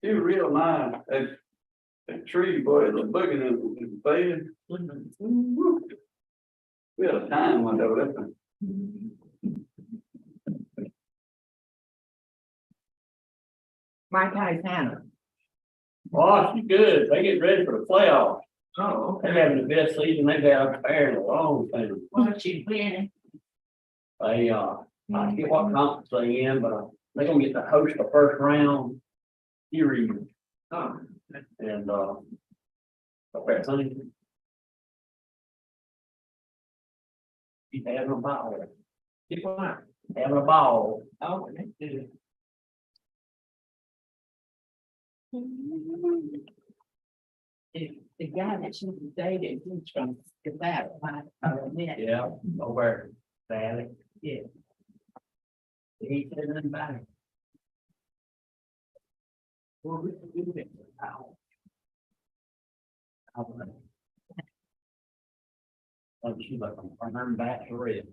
He was real nice. That tree, boy, the boogie and faded. We had a time one day with that thing. Mike, how's Hannah? Oh, she's good. They get ready for the playoffs. Oh, They're having the best season they've had there in a long time. What's she winning? They, I forget what conference they in, but they're gonna get to host the first round series Oh, and, okay, honey. She's having a ball, she won. having a ball. Oh, that's good. The guy that she was dating, he's from Nevada, yeah. Yeah, over there. Yeah. He said nothing about it. Well, we can do it. Oh, she's like, I'm running back to red.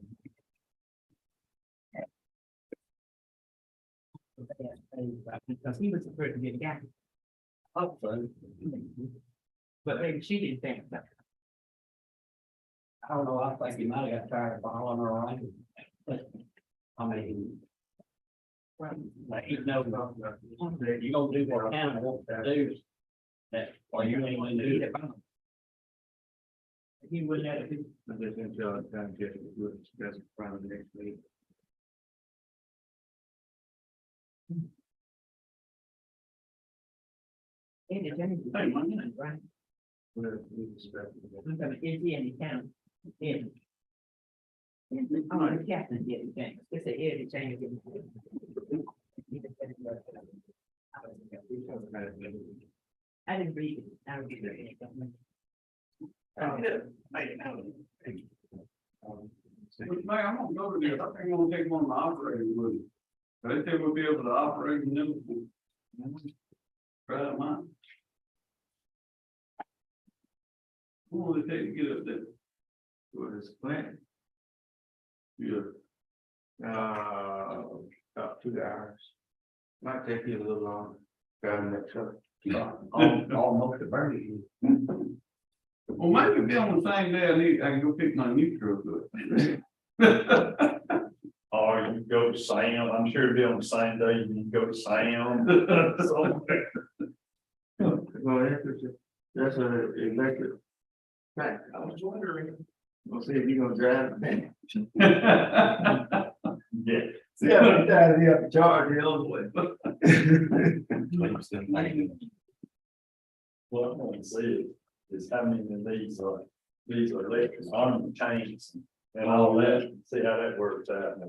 Because he was a pretty good guy, Hope so. but maybe she didn't think that. I don't know, I think he might have got tired of following her around. I mean, like, he knows, you gonna do what Hannah wants to do. That, or you ain't gonna do it. He wouldn't have to. I just think y'all kind of get it with that's probably next week. Eddie James is Hey, man. right? Whatever we expect. I'm gonna get you any town. Yeah. Oh, the captain did Eddie James. It's a Eddie James. I didn't read it. I don't read it. Man, I'm gonna go to this. I think I'm gonna take one of my operators with me. They think we'll be able to operate in them. Try them out. What will it take to get up there? What is plant? Yeah. About 2 hours. Might take you a little longer, driving that truck. Almost a burning. Well, maybe be on the same day I can go pick my new truck up. Or you can go to Sam, I'm sure it'll be on the same day, you can go to Sam. Well, that's a electric. Right, I was wondering. We'll see if you're gonna drive it. Yeah. See how many times you have to charge the other way. What I want to see is how many of these are electric arm chains and all that, see how that works out.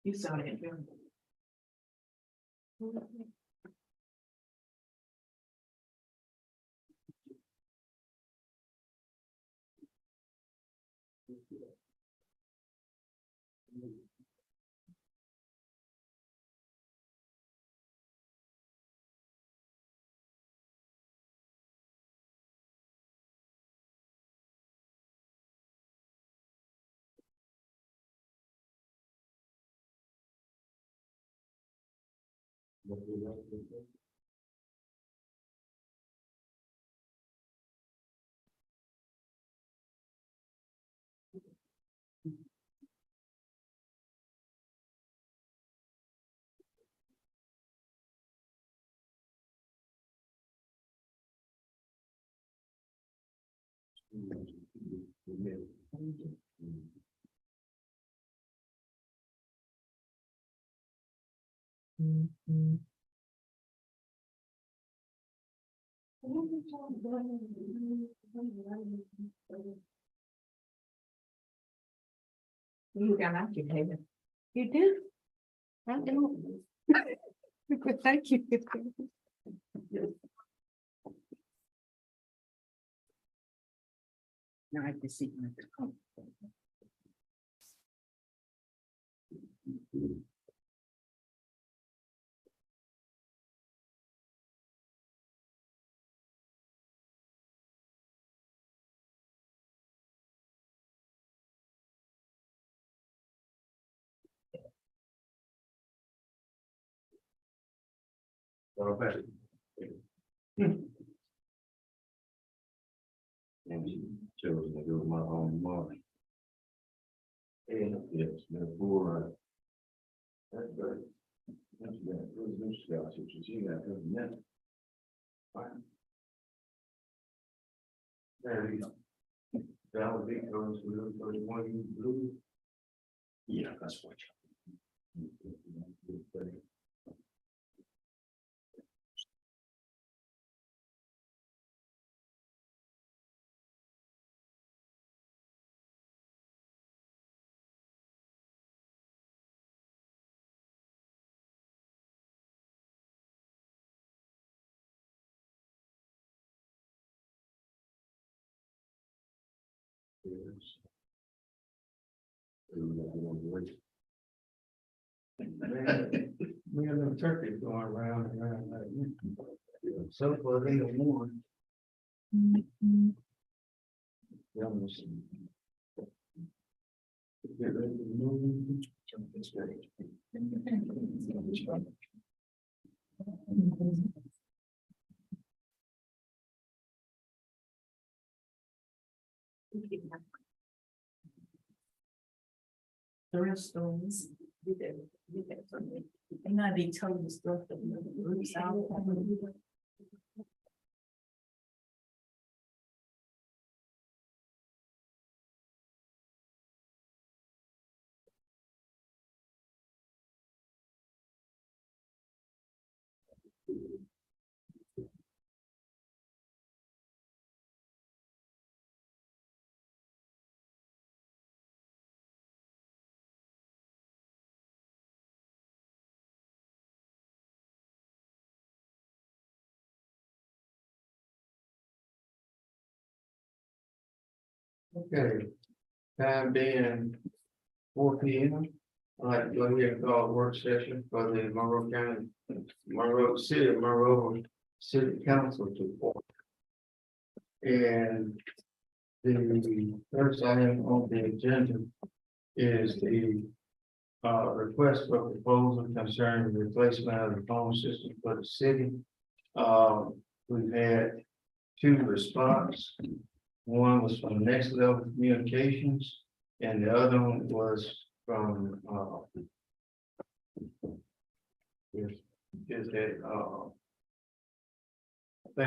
You saw it. You got out your head. You do? I don't. Thank you. Now I can see. And she chose to go my own money. And yes, therefore. That's good. That's good. Those new scouts, which is you got good net. Fine. There you go. That would be those blue, 31 blue. Yeah, that's what. We have no turkey going around and around like that. So far, they don't want. Get ready to move. It's great. The real stories. And not be telling the stuff that Bruce out. Okay, time being 4 p.m. I'd like to go ahead and call a work session for the Monroe County, Monroe City, Monroe City Council to order. And the first item on the agenda is the request for proposal concerning the replacement of the phone system for the city. We've had 2 responses. One was from Next Level Communications, and the other one was from I think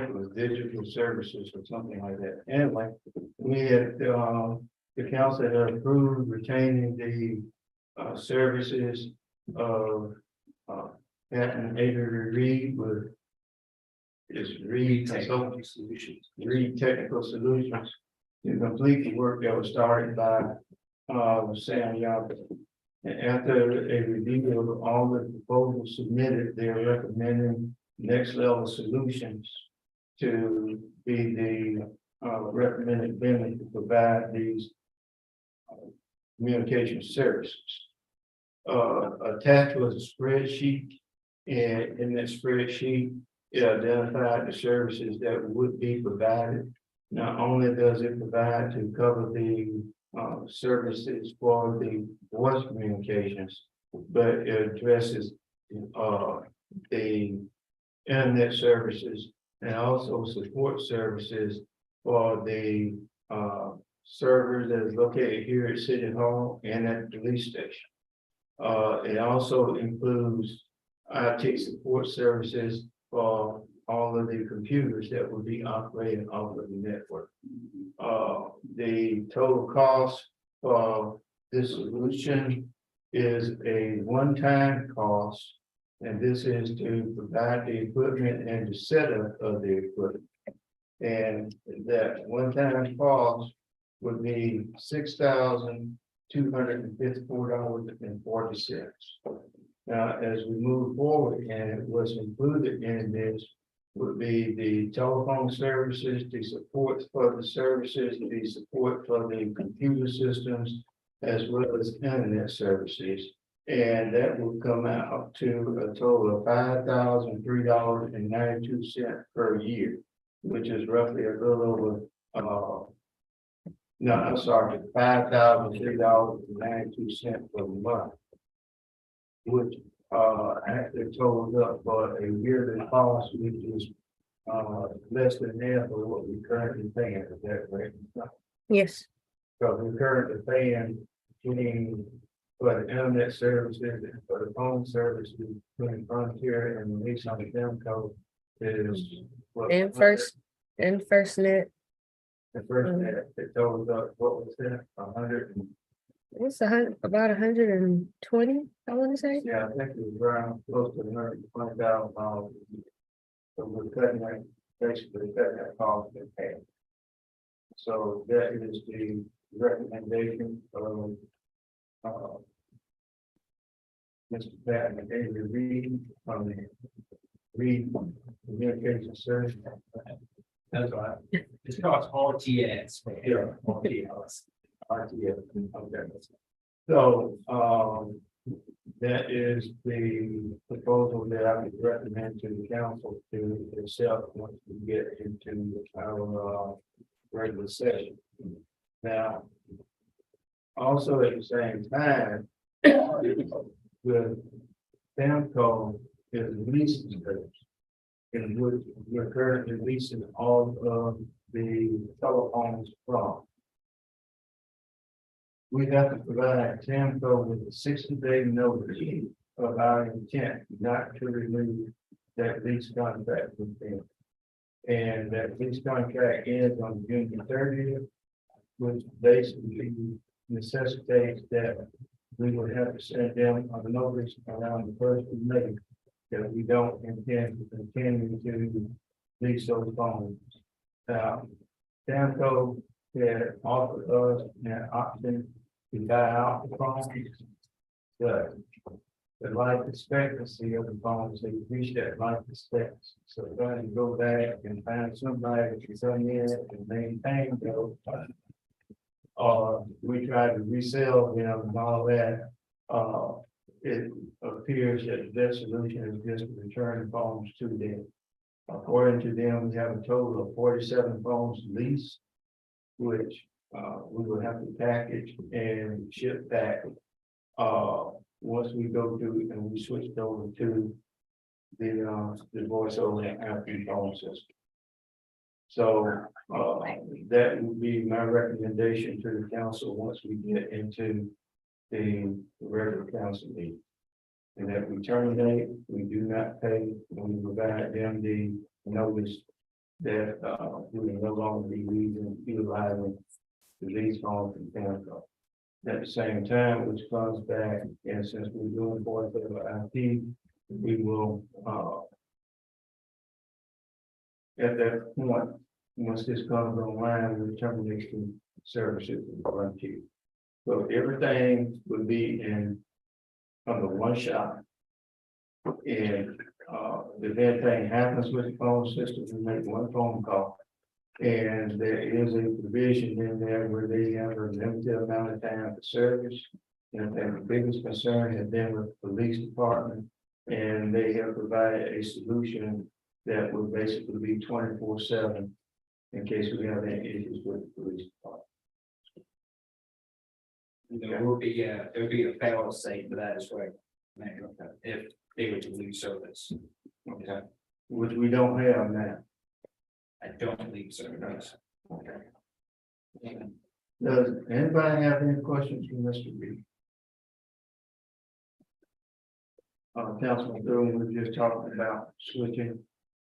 it was Digital Services or something like that. Anyway, we had the council had approved retaining the services of Patton Avery Reed with Reed Technical Solutions, Reed Technical Solutions to complete the work that was started by Sam Young. And after a review of all the proposals submitted, they are recommending Next Level Solutions to be the recommended vendor to provide these communication services. Attached was a spreadsheet, and in that spreadsheet, it identified the services that would be provided. Not only does it provide to cover the services for the voice communications, but it addresses the internet services and also support services for the servers that is located here at City Hall and at the police station. It also includes IT support services for all of the computers that will be operating off of the network. The total cost for this solution is a one-time cost, and this is to provide the equipment and the setup of the equipment. And that one-time cost would be $6,254.40. Now, as we move forward, and it was included in this would be the telephone services, the support for the services, the support for the computer systems, as well as internet services. And that will come out to a total of $5,003.92 per year, which is roughly a little over, no, I'm sorry, $5,003.92 per month. Which, actually totals up for a yearly cost, which is, less than half of what we currently paying, is that correct? Yes, So we're currently paying, between, for the internet services and for the phone services, between Frontier and the lease on the Demco is. what, and first net, The first net, it totals up, what was that, 100? it's about 120, I want to say. Yeah, I think it was around close to $120,000. So we're cutting that, basically cutting that cost in half. So that is the recommendation of, Mr. Pat and David Reed from the Reed Communication Service. That's right. It's called RTS. Yeah. RTS. RTF, okay. So, that is the proposal that I would recommend to the council to accept once we get into our, regular session. Now, also at the same time, the Demco is leasing those. And we're currently leasing all of the telephones from. We have to provide Tamco with a 60-day notice of our intent not to renew that lease contract with them. And that lease contract ends on June 30th, which basically necessitates that we would have to send them a notice around the 1st of May that we don't intend to continue to lease those phones. Now, Tamco had offered us an option to buy out the phones. The life expectancy of the phones, they reached that life expectancy. So we're going to go back and find somebody to come in and maintain those. We tried to resell them and all that. It appears that their solution is just to return the phones to them. According to them, we have a total of 47 phones leased, which we will have to package and ship back. Once we go through and we switch over to the voice over and IP phone system. So that would be my recommendation to the council once we get into the regular council meeting. And that we terminate, we do not pay, when we provide them the notice that we will no longer be utilizing the lease phones from Tamco. At the same time, which comes back, and since we're doing voice over IP, we will at that point, once this comes online, we terminate the services in Frontier. So everything would be in under one shot. And if anything happens with the phone system, we make one phone call. And there is a provision in there where they have a limited amount of time for service. And the biggest concern has been with the police department. And they have provided a solution that will basically be 24/7 in case we have any issues with the police department. There'll be a fail safe for that as well. If they were to lose service. Okay. Which we don't have now. I don't believe so. Nice. Okay. Does anybody have any questions for Mr. Reed? Councilman Thurman was just talking about switching,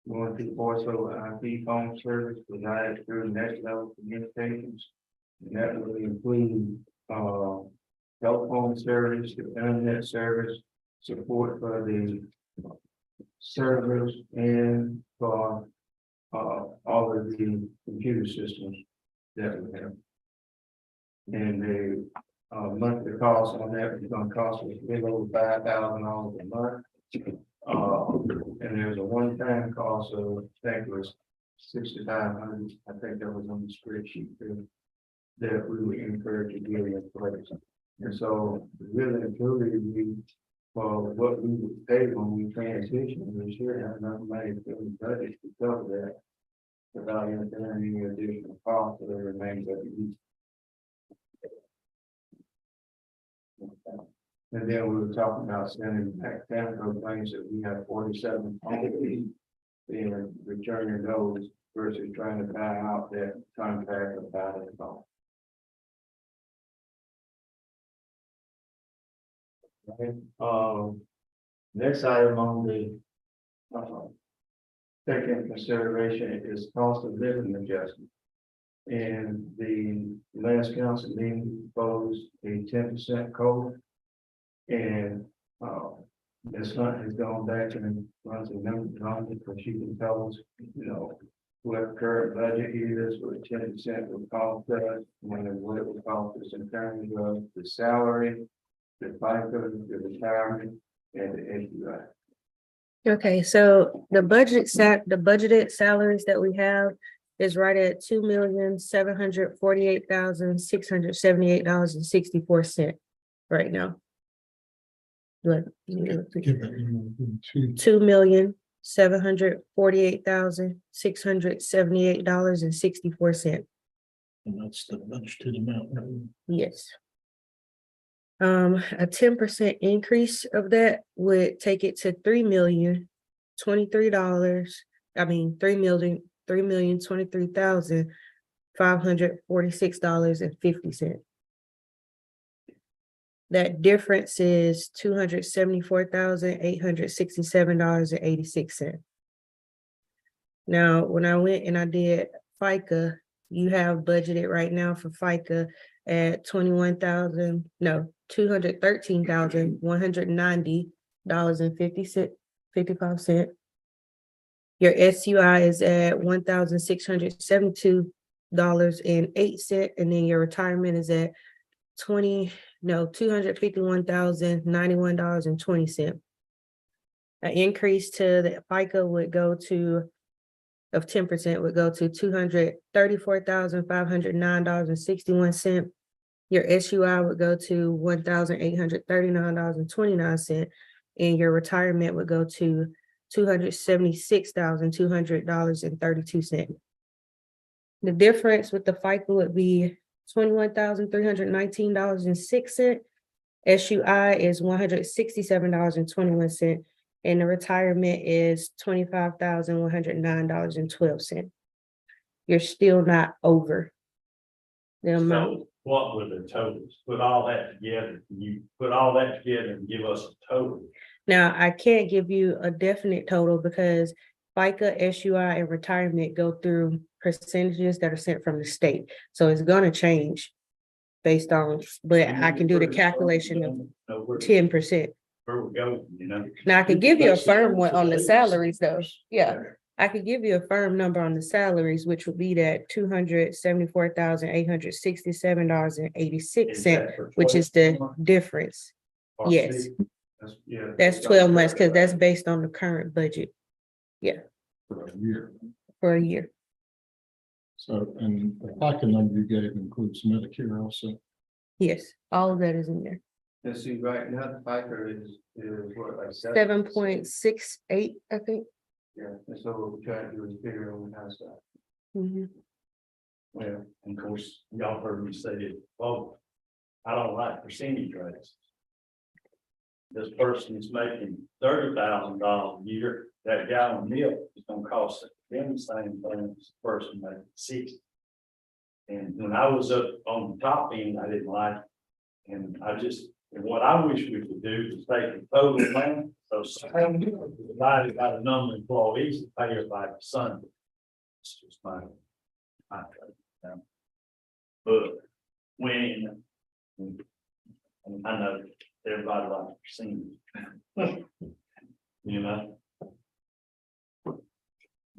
going to voice over IP phone service, provided through next level communications. And that will include, telephone service, the internet service, support for the servers and for all of the computer systems that we have. And the monthly cost on that is going to cost us a bit over $5,000 a month. And there's a one-time cost of, I think it was 6,500, I think that was on the spreadsheet too, that we were encouraged to get in place. And so really and truly, we, for what we would pay when we transition, we should have enough money in the budget to cover that without any additional cost that remains of the. And then we were talking about sending back capital things that we have 47 policies and returning those versus trying to buy out that contract about it all. Right, next item on the second consideration is cost of living adjustment. And the last council meeting proposed a 10% COLA. And Ms. Hunt has gone back and runs a number on it, because she can tell us, you know, what current budget is, what 10% would cost us, and what it would cost us in terms of the salary, the FICA, the retirement, and the NUI. Okay, so the budgeted salaries that we have is right at $2,748,678.64 right now. What? $2,748,678.64. And that's the budgeted amount. Yes. A 10% increase of that would take it to $3,023,546.50. That difference is $274,867.86. Now, when I went and I did FICA, you have budgeted right now for FICA at $213,190.55. Your SUI is at $1,672.08, and then your retirement is at $251,091.20. An increase to the FICA would go to of 10% would go to $234,509.61. Your SUI would go to $1,839.29, and your retirement would go to $276,200.32. The difference with the FICA would be $21,319.06. SUI is $167.21. And the retirement is $25,109.12. You're still not over the amount. So what were the totals? Put all that together. Can you put all that together and give us a total? Now, I can't give you a definite total because FICA, SUI, and retirement go through percentages that are sent from the state. So it's gonna change based on, but I can do the calculation of 10%. Where we go, you know? Now, I can give you a firm one on the salaries though. Yeah, I could give you a firm number on the salaries, which would be that $274,867.86, which is the difference. Yes. That's 12 months, because that's based on the current budget. Yeah. For a year. For a year. So, and the FICA number you gave includes Medicare also. Yes, all of that is in there. Let's see, right now, the FICA is what, like 7.68, I think. Yeah, and so what we're trying to do is figure on the outside. Mhm. Well, and of course, y'all heard me say it, well, I don't like percentage rates. This person is making $30,000 a year, that gallon of milk is gonna cost them the same thing as the person making 60. And when I was up on the top end, I didn't like it. And what I wish we could do is take the total amount, so divided by the number of employees, and pay it by the Sunday. It's just my. But when, and I know everybody likes percentage. You know?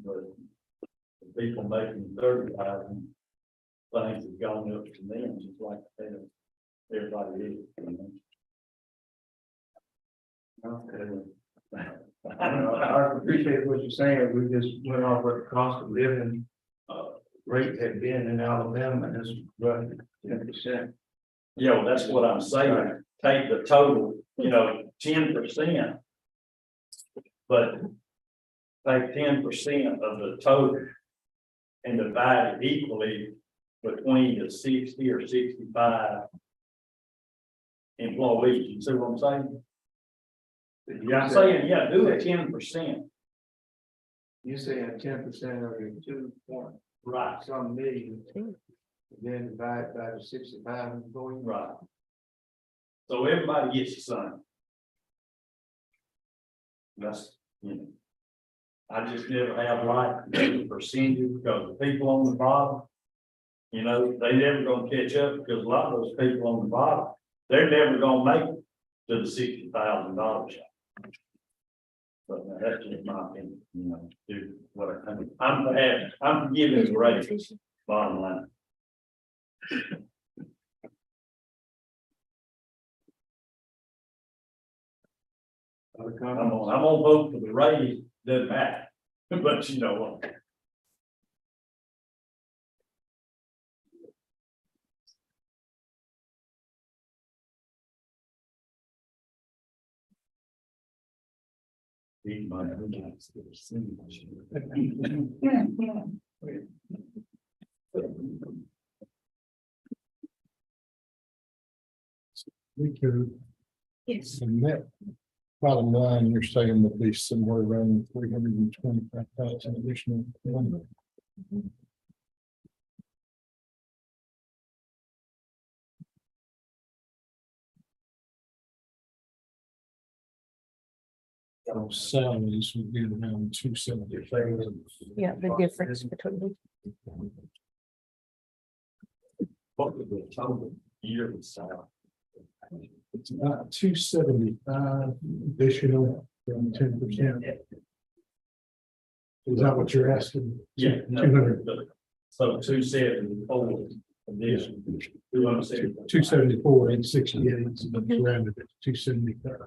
But the people making 30,000, things have gone up to them, just like everybody is, you know? Okay. I I appreciate what you're saying. We just went off what the cost of living rate had been in Alabama, and it's roughly 10%. Yeah, well, that's what I'm saying. Take the total, 10%. But take 10% of the total and divide it equally between the 60 or 65 employees. You see what I'm saying? Yeah, I'm saying, yeah, do it 10%. You're saying 10% of your 2 point Right, some million, then divide by the 65 employees. right. So everybody gets the same. That's, I just never have liked the percentage because the people on the bottom, they never gonna catch up because a lot of those people on the bottom, they're never gonna make it to the $60,000. But that's just my opinion, do what I think. I'm giving the raise, bottom line. I'm gonna vote for the raise, doesn't matter, but you know what? We could, Yes. the net bottom line, you're saying would be somewhere around 325,000 additional money. Salaries would be around 275. Yeah, the difference between. What would the total yearly salary? It's about 275 additional from 10%. Is that what you're asking? Yeah. 200. So 274 additional. 274 and 68, so that's rounded at 275.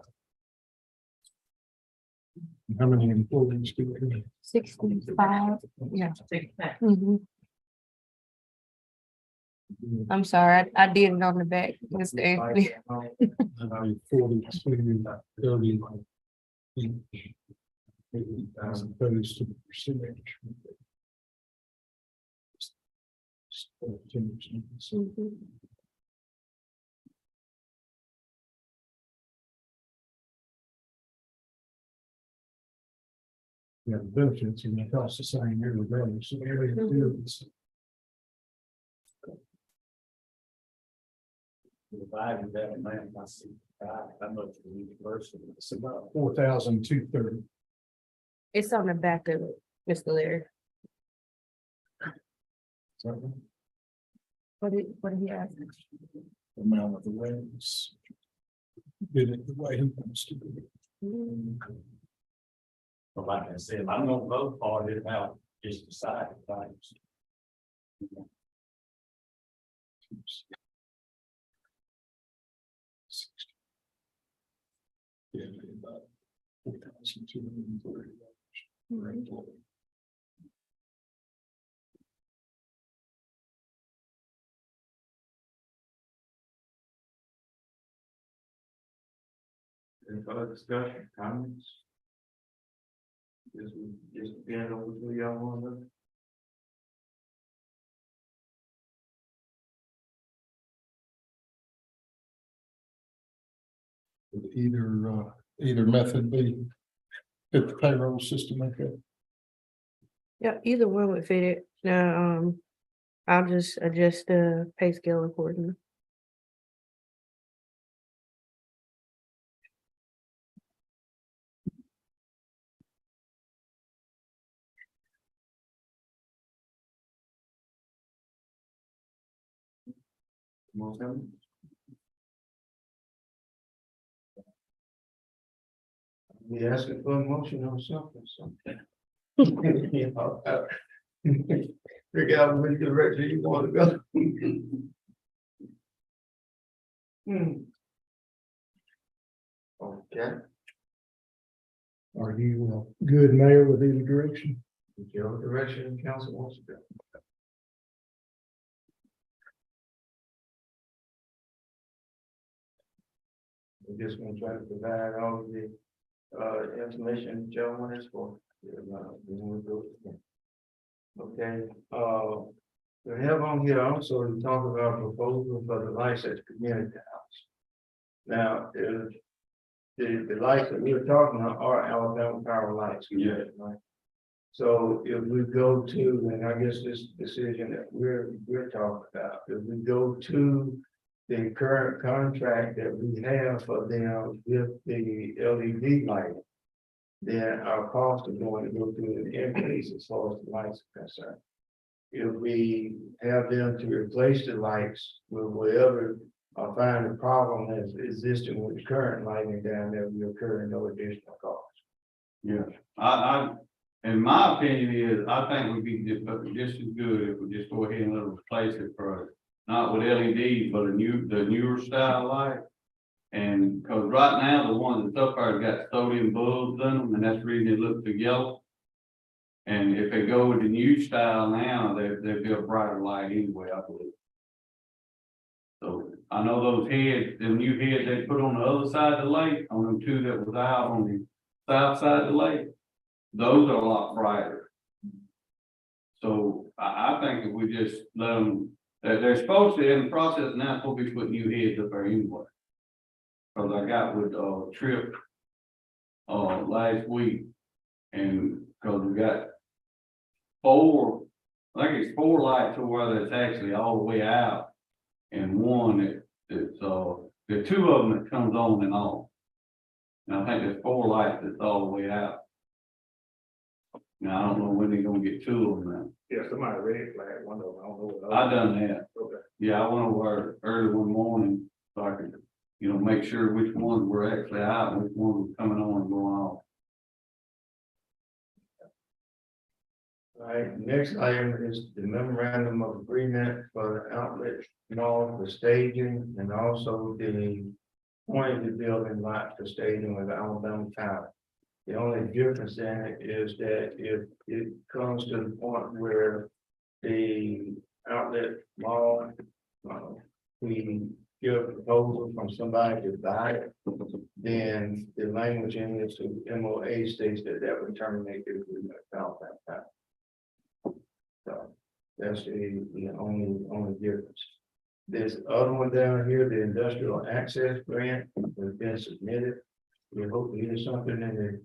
How many employees do we have? 65, yeah. Mhm. I'm sorry, I did it on the back, Mr. Anthony. 42, 30. As opposed to the percentage. Mhm. Yeah, the benefits and the cost the same year regardless. So area is Dividing that amount by 65, how much for each person? it's about 4,230. It's on the back of it, Mr. Larry. What did he ask? Amount of the raise. Did it the way he wants to do it. But like I said, I'm gonna vote for it now, just decide things. Yeah, about 4,230. Right. Any further discussion, comments? Just again, over to y'all want to. Would either method be fit the payroll system like that? Yeah, either one would fit it. Now, I'll just adjust the pay scale accordingly. Most of them. We asking for a motion or something. Figure out which direction you want to go. Okay. Are you good, Mayor, with either direction? Whichever direction the council wants to go. We're just gonna try to provide all of the information Joe wants for. Okay, we have on here also to talk about proposal for the lights at the community house. Now, if the lights that we're talking about are Alabama Power lights. Yeah. Right? So if we go to, and I guess this decision that we're talking about, if we go to the current contract that we have for them with the LED lighting, then our costs are going to go through an increase as far as the lights are concerned. If we have them to replace the lights with whatever, I find the problem that's existing with the current lighting down there, we incur no additional cost. Yeah, in my opinion is, I think we'd be just as good if we just go ahead and let them replace it for, not with LEDs, but the newer style light. And because right now, the ones that's up there got sodium bulbs in them, and that's the reason they look so yellow. And if they go with the new style now, they'll be a brighter light anyway, I believe. So I know those heads, the new heads they put on the other side of the lake, on them two that was out on the south side of the lake, those are a lot brighter. So I think if we just let them, they're supposed to, in the process now, supposed to be putting new heads up there anyway. Cause I got with Trip last week, and cause we got four, I think it's 4 lights over that's actually all the way out, and one that's there are 2 of them that comes on and off. And I think there's 4 lights that's all the way out. Now, I don't know when they're gonna get 2 of them now. Yeah, somebody red flag one of them, I don't know what. I done that. Okay. Yeah, I went over early one morning, so I could, make sure which ones were actually out and which ones were coming on and going off. All right, next item is the memorandum of agreement for the outlet mall for staging and also the point of the building lot for staging with Alabama Power. The only difference in it is that if it comes to the point where the outlet mall, we get a proposal from somebody to buy it, then the language in this MOA states that would terminate the agreement with Alabama Power. So that's the only difference. This other one down here, the industrial access grant has been submitted. We hope to hear something in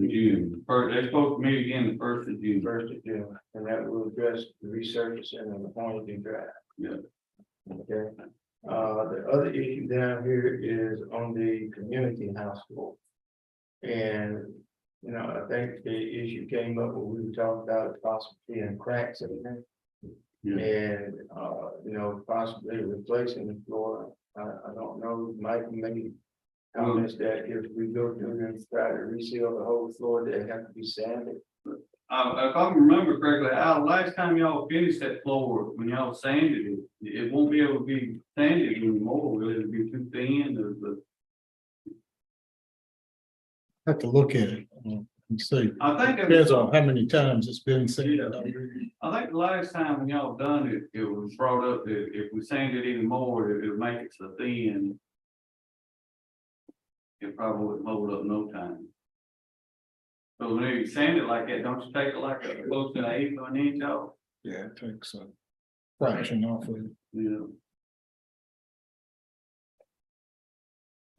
June. They're supposed to meet again the 1st of June. 1st of June, and that will address the resurfacing and the quantity drive. Yeah. Okay. The other issue down here is on the community house floor. And, I think the issue came up when we were talking about possibly in cracks and everything. Yeah. And, possibly replacing the floor. I don't know, Mike, maybe comments that if we go through and try to reseal the whole floor, they have to be sanded. If I can remember correctly, Al, last time y'all finished that floor, when y'all sanded it, it won't be able to be sanded anymore, will it? It'll be too thin, Have to look at it and see. I think Depends on how many times it's been said. I think the last time when y'all done it, it was brought up that if we sanded it anymore, it would make it so thin. It probably wouldn't hold up no time. So when you sand it like that, don't you take it like a close to an 1/8 of an inch off? Yeah, it takes a fraction off of it. Yeah.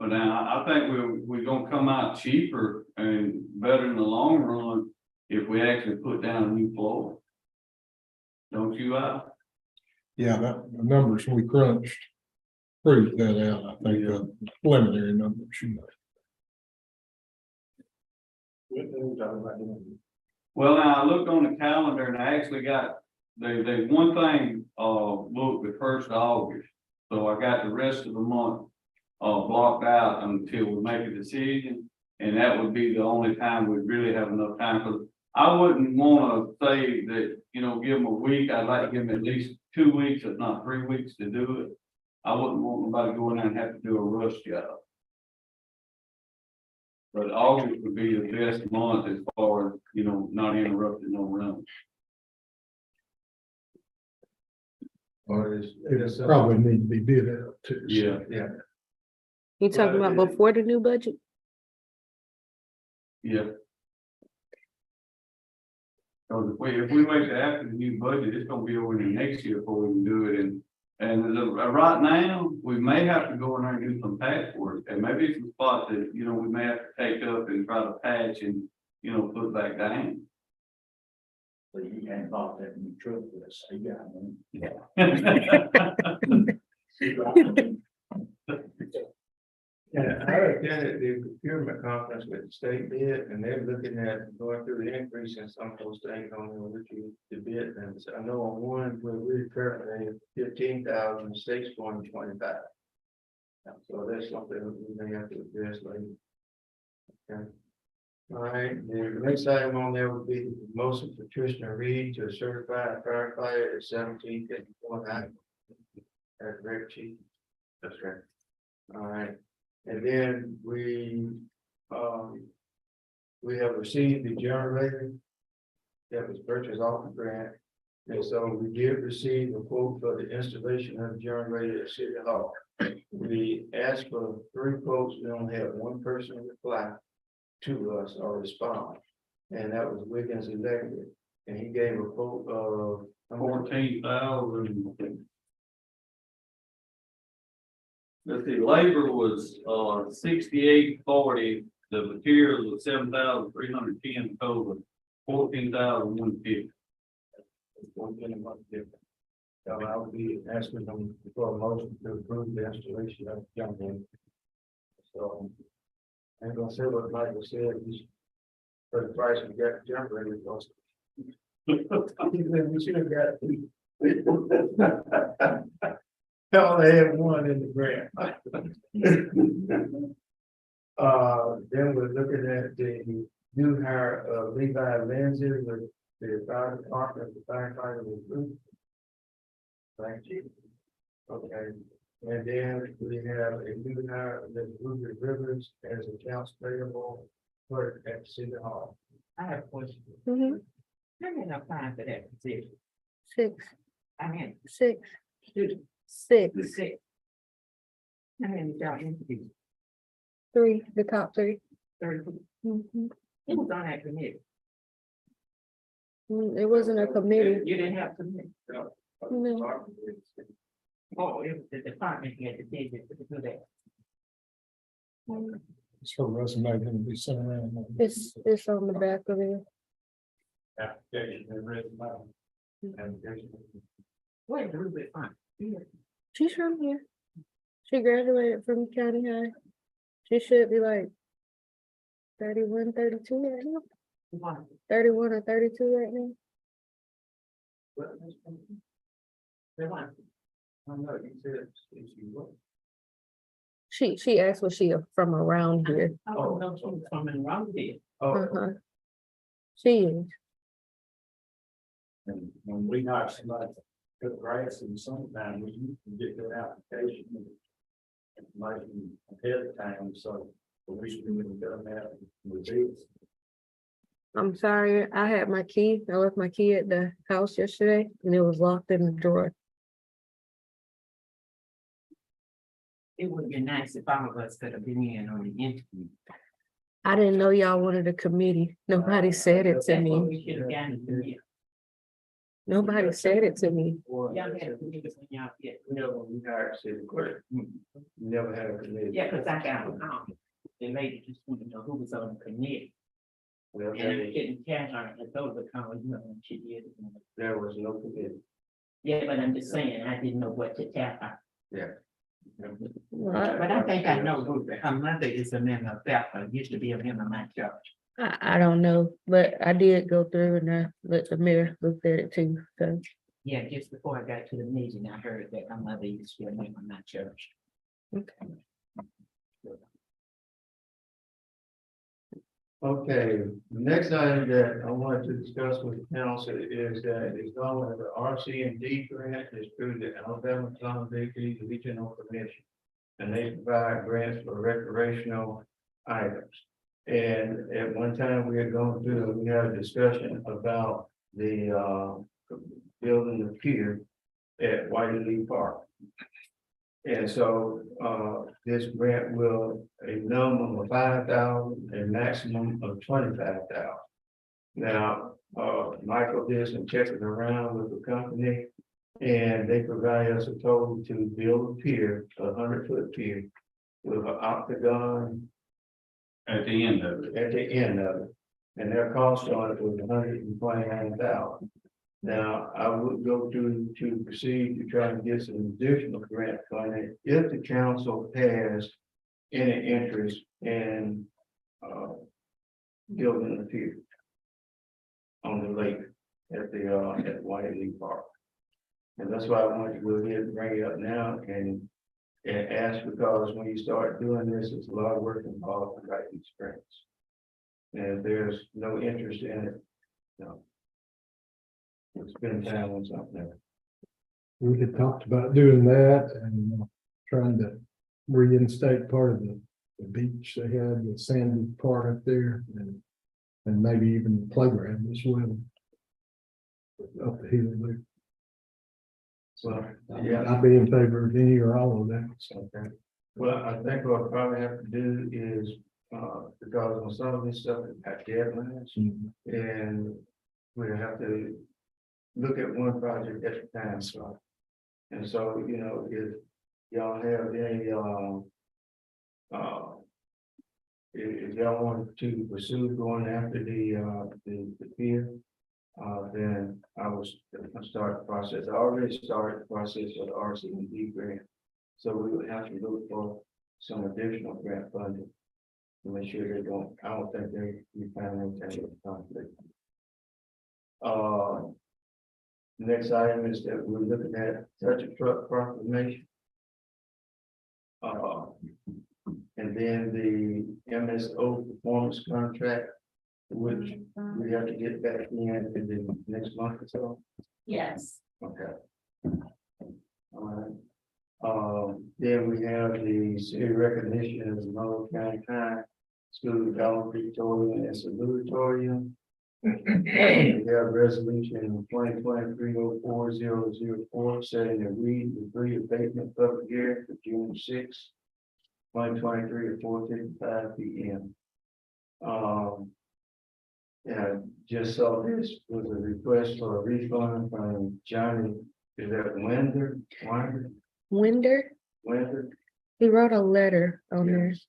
But now I think we're gonna come out cheaper and better in the long run if we actually put down a new floor. Don't you, Al? Yeah, the numbers we crunched proved that out. I think the preliminary numbers, Well, now I looked on the calendar and I actually got, there's one thing, booked the 1st of August. So I got the rest of the month, blocked out until we make a decision. And that would be the only time we'd really have enough time, because I wouldn't want to say that, give them a week. I'd like to give them at least 2 weeks, if not 3 weeks to do it. I wouldn't want nobody going there and have to do a rush job. But August would be the best month as far as, you know, not interrupting no run. Or is, It probably need to be bid out too. Yeah. yeah, You talking about before the new budget? Yeah. Cause if we wait till after the new budget, it's gonna be over in the next year before we can do it, and right now, we may have to go in there and do some patchwork, and maybe some spots that, you know, we may have to take up and try to patch and, you know, put back down. So you can't bought that new truck with us, so you got one. and I attended the procurement conference with the state bid, and they're looking at going through the increase in some of those things on the bid, and so I know on one, we're really currently at 15,000, state's going 25. So that's something we may have to address later. Okay. All right, the next item on there would be the motion for Tristan Reed to a certified firefighter at 1754 night. That's correct, chief? That's right. All right, and then we have received the generator that was purchased off the grant. And so we did receive a quote for the installation of the generator at City Hall. We asked for 3 quotes, we only had one person reply to us or respond. And that was Wiggins Electric, and he gave a quote of 14,000. Let's see, labor was, 6840, the materials was 7,310 total, 14,150. one thing about different. So I'll be asking them for a motion to approve the installation of the generator. So I ain't gonna say what Michael said, he's for the price we got the generator cost. We should have got. Only had one in the grant. Then we're looking at the new hire of Levi Lindsay with the fire department, the firefighter recruit. Thank you. Okay, and then we have a new hire of Ruby Rivers as accounts payable clerk at City Hall. I have a question. Mhm. How many applying for that position? 6, I mean, 6, student, 6, 6. How many y'all interviewed? 3, the top 3. 30. Mhm. Who was on that committee? It wasn't a committee. You didn't have committee. No. Oh, it was the department head that did it, to do that. It's her resume gonna be sent around. It's on the back of it. Application and resume. Where's Ruby from? She's from here. She graduated from county high. She should be like 31, 32 right now. One. 31 or 32 right now. The one. I know you said she was. She asked was she from around here. Oh, no, she was from Monroeville. Oh, Uh-huh. She is. And when we hire somebody to cut grass in summertime, we can get their application. Information ahead of time, so we should be able to go that with this. I'm sorry, I had my key. I left my key at the house yesterday and it was locked in the drawer. It would be nice if all of us could have been in on the interview. I didn't know y'all wanted a committee. Nobody said it to That's what me. we should have gotten to you. Nobody said it to me. Y'all had a committee when y'all get. no, we hired city clerk. Never had a committee. Yeah, cause I got a call. The lady just wanted to know who was on the committee. Well, And I didn't catch her. I told her to call you and she did. there was no committee. Yeah, but I'm just saying, I didn't know what to tell her. Yeah. But I think I know who, her mother is a member of Bethel, used to be a member of my church. I don't know, but I did go through and I let the mayor look at it too. So Yeah, just before I got to the meeting, I heard that her mother used to be a member of my church. okay. Okay, the next item that I wanted to discuss with the council is that it's going with the RC&D grant is through the Alabama Consolidated Regional Commission. And they provide grants for recreational items. And at one time, we had gone through, we had a discussion about the building the pier at Whitey Park. And so, this grant will, a minimum of 5,000, a maximum of 25,000. Now, Michael did some checking around with the company, and they provide us a total to build a pier, a 100-foot pier with an octagon At the end of it. at the end of it. And their cost on it was 129,000. Now, I would go to proceed to try and get some additional grant funding if the council has any interest in building a pier on the lake at Whitey Park. And that's why I wanted to go ahead and bring it up now and ask, because when you start doing this, it's a lot of work involved in writing grants. And if there's no interest in it, no. We'll spend time on something else. We had talked about doing that and trying to reinstate part of the beach they had, the sandy part up there, and maybe even the playground as well. Up the hill there. So, yeah. I'd be in favor of any or all of that. Okay. Well, I think what I'll probably have to do is, because on some of this stuff, it got deadlines, and we have to look at one project at a time, so. And so, you know, if y'all have any, if y'all want to pursue going after the pier, then I was gonna start the process. I already started the process of the RCD grant. So we would have to look for some additional grant funding to make sure they don't, I don't think we find any kind of conflict. Next item is that we're looking at touch a truck proclamation. And then the MSO performance contract, which we have to get back in the next month or so. Yes. Okay. All right. Then we have the city recognition as Monroe County High School valedictorian and salutatorian. We have resolution 2023-04-004 setting a weed debris abatement public hearing for June 6, 2023 at 4:55 p.m. Yeah, just saw this was a request for a refund from Johnny, is that Winder? He wrote a letter on there. Yes.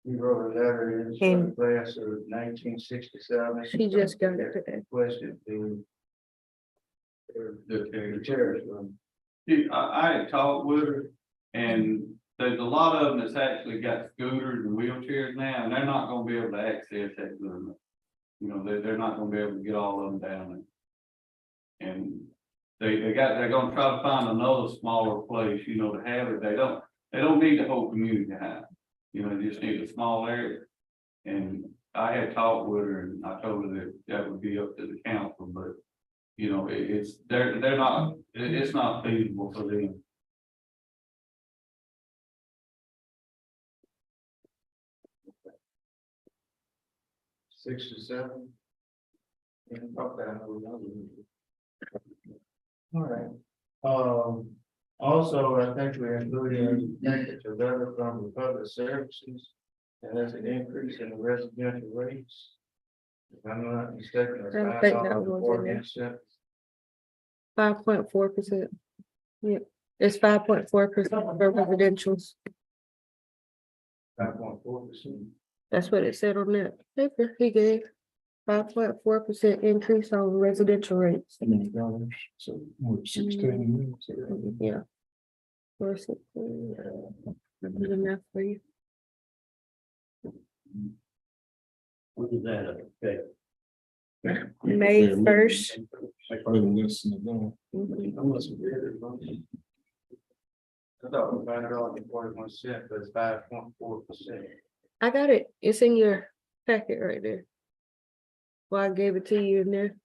He wrote a letter in And- class of 1967. She just got it today. Requested the terrorist room. See, I had talked with her, and there's a lot of them that's actually got scooters and wheelchairs now, and they're not gonna be able to access that room. You know, they're not gonna be able to get all of them down there. And they're gonna try to find another smaller place, you know, to have it. They don't need the whole community high. You know, they just need a small area. And I had talked with her and I told her that that would be up to the council, but you know, it's not feasible for them. Six to seven. All right. Also, I think we're including a letter from the public services, and there's an increase in the residential rates. If I'm not mistaken, it's I don't think that was in there. 5.4%. Yeah, it's 5.4% for residentials. 5.4%. That's what it said on that paper he gave. 5.4% increase on residential rates. How many dollars? So what, 16 minutes? Yeah. Or 16, good enough for you. What is that? Okay. May 1st. Little less than a dollar. I thought it was $5.41, but it's 5.4%. I got it. It's in your packet right there. Well, I gave it to you in there.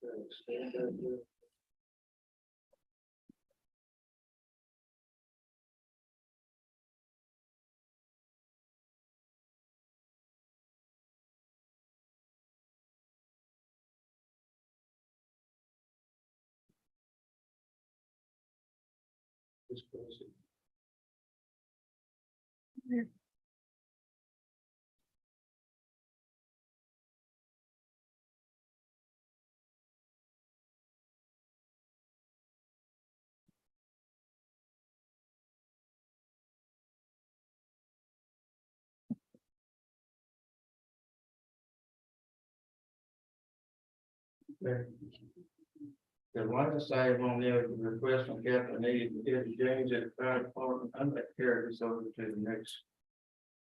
The last item on there, the request from Captain Eddie James at the fire department, I'm gonna carry this over to the next.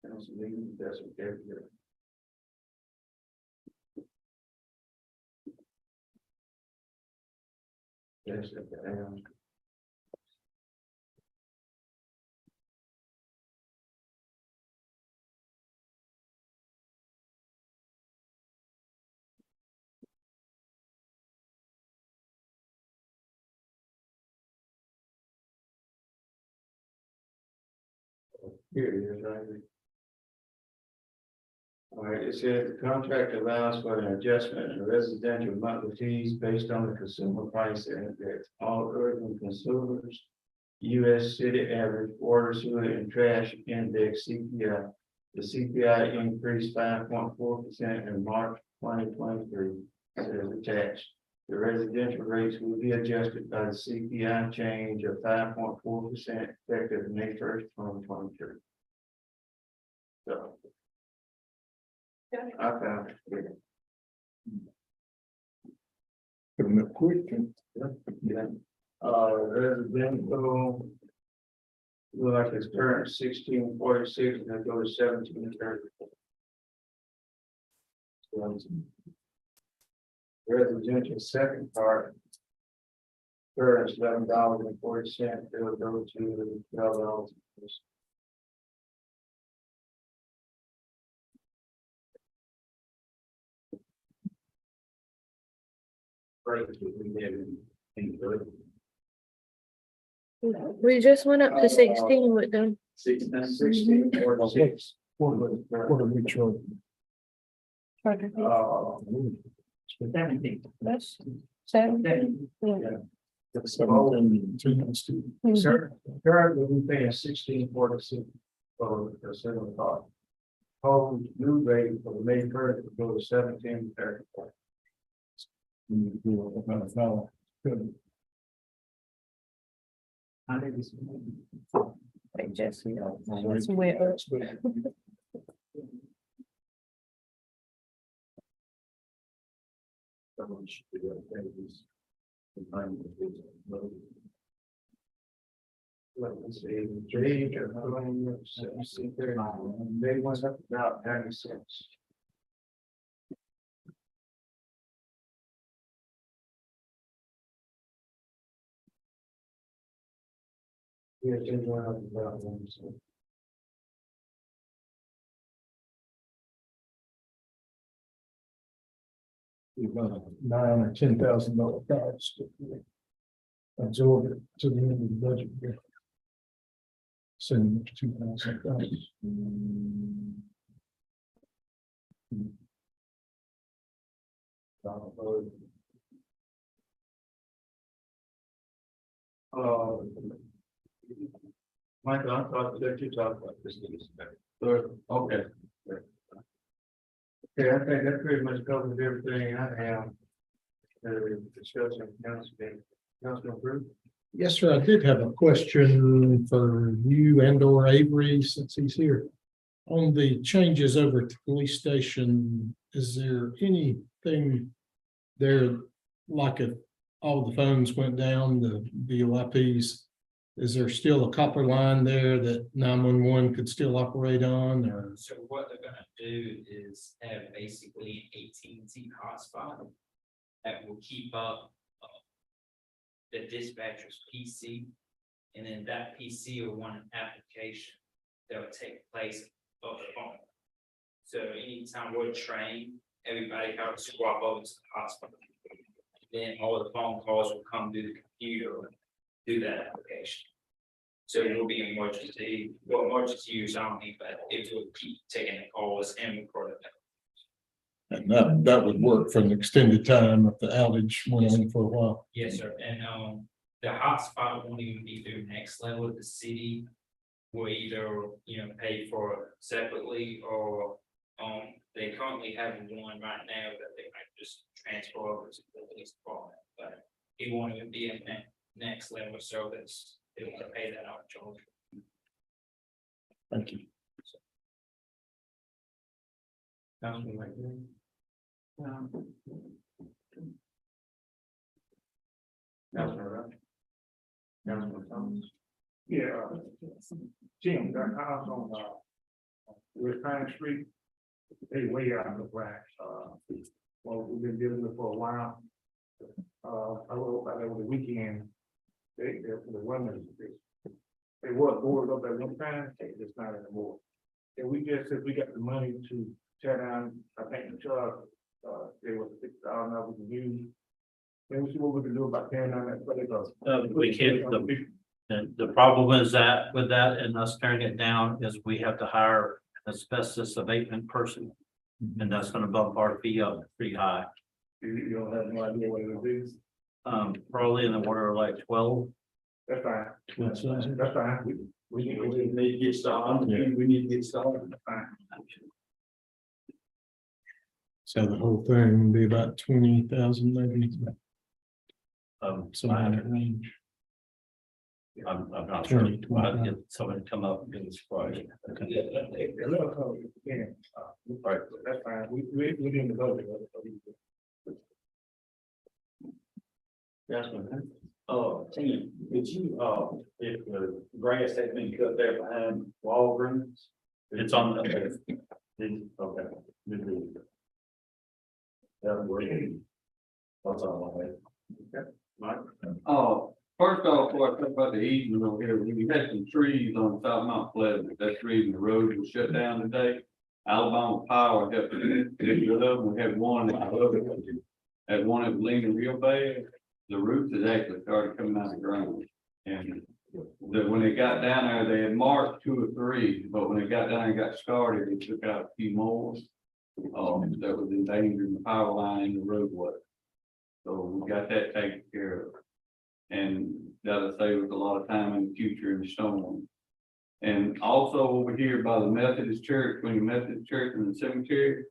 Council meeting, if that's okay with you. Yes, okay. Here it is, right here. All right, it says the contract allows for an adjustment in residential monthly fees based on the consumer price index. All urban consumers, U.S. city average water, sewer, and trash index (CPI). The CPI increased 5.4% in March 2023. Says attached. The residential rates will be adjusted by the CPI change of 5.4% effective May 1st, 2023. So. I found it. Coming up quick. Yeah. Residential. Look like it's current 1646 and it goes 1730. Residential second part. Current $11.40, it'll go to $12. We just went up to 16 with them. 1646. What are we charging? That's 17. Yeah. Sir, currently we pay a 1646 for the single car. Whole new rate for the May 1st will go to 1734. They just, it's went up. Let's see, they went up about 90 cents. Yeah, they went up about 90 cents. About $9,000 or $10,000 cost. Absorb it to the end of the budget year. Send $2,000. Michael, I thought that you talked about this. Okay. Yeah, I think that pretty much covers everything I have. Discussing Councilman Brew. Yes, sir. I did have a question for you and or Avery since he's here. On the changes over at the police station, is there anything there, like if all the phones went down, the VoIPs, is there still a copper line there that 911 could still operate on, or? So what they're gonna do is have basically an AT&T hotspot that will keep up the dispatcher's PC, and then that PC will run an application that will take place of the phone. So anytime we're trained, everybody has to swap over to the hotspot. Then all the phone calls will come through the computer and do that application. So it will be emergency use only, but it will keep taking the calls and recording them. And that would work for an extended time if the outage went on for a while. Yes, sir, and the hotspot won't even be through next level. The city will either, pay for it separately or, they currently have one right now that they might just transfer over to the police department, but it won't even be in that next level service. They want to pay that out charge. Thank you. Councilman McNeil? Councilman Rush? Councilman Thomas? Yeah, Jim, that house on, West Pine Street, they way out of the wax, well, we've been dealing with it for a while. I wrote about it over the weekend, the women, they were boarded up at one time, it's not anymore. And we just said we got the money to tear down, I think the truck, there was $6,000 we can use. Maybe we see what we can do about tearing down that place. We can't, the problem is that with that and us tearing it down is we have to hire an asbestos abatement person. And that's gonna bump our fee up pretty high. You don't have no idea what it would do. Probably in the order of like 12. That's fine. That's fine. That's fine. We need to get started. Yeah. We need to get started. That's fine. So the whole thing would be about 20,000 maybe, somewhere in that range. I'm not sure. 20, We'll have to get somebody to come up and give us a price. A little color, yeah. Right. That's fine. We didn't go Councilman, Tim, did you, if the grass had been cut there behind Walgreens? It's on the, okay. Good deal. That would work. What's all right? Mike? First off, before I talk about the easement over here, we had some trees on South Mount Pleasant, that's the reason the road was shut down today. Alabama Power helped us get rid of them. We had one that had one that was leaning real bad. The roots had actually started coming out of the ground. And when they got down there, they had marked 2 or 3, but when they got down and got started, they took out a few more. That was endangering the power line in the roadway. So we got that taken care of. And that'll save us a lot of time in the future in the storm. And also over here by the Methodist church, between the Methodist church and the cemetery,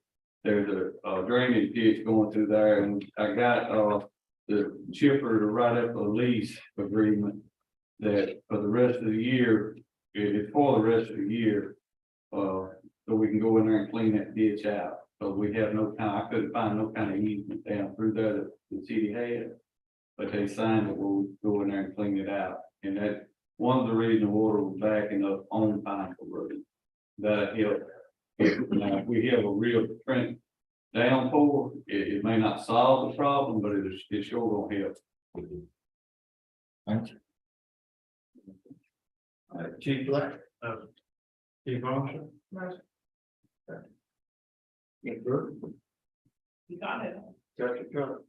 there's a drainage ditch going through there, and I got the chipper to write up a lease agreement that for the rest of the year, it's for the rest of the year. So we can go in there and clean that ditch out. So we have no kind, I couldn't find no kind of easement down through there that the city had. But they signed it, we'll go in there and clean it out. And that's one of the reasons water was backing up on Pineville Road. That helped. Now, if we have a real trend downpour, it may not solve the problem, but it sure gonna help. Thank you. Chief Black? Chief Marshall? Yeah, Brooke? You got it. Dr. Trump?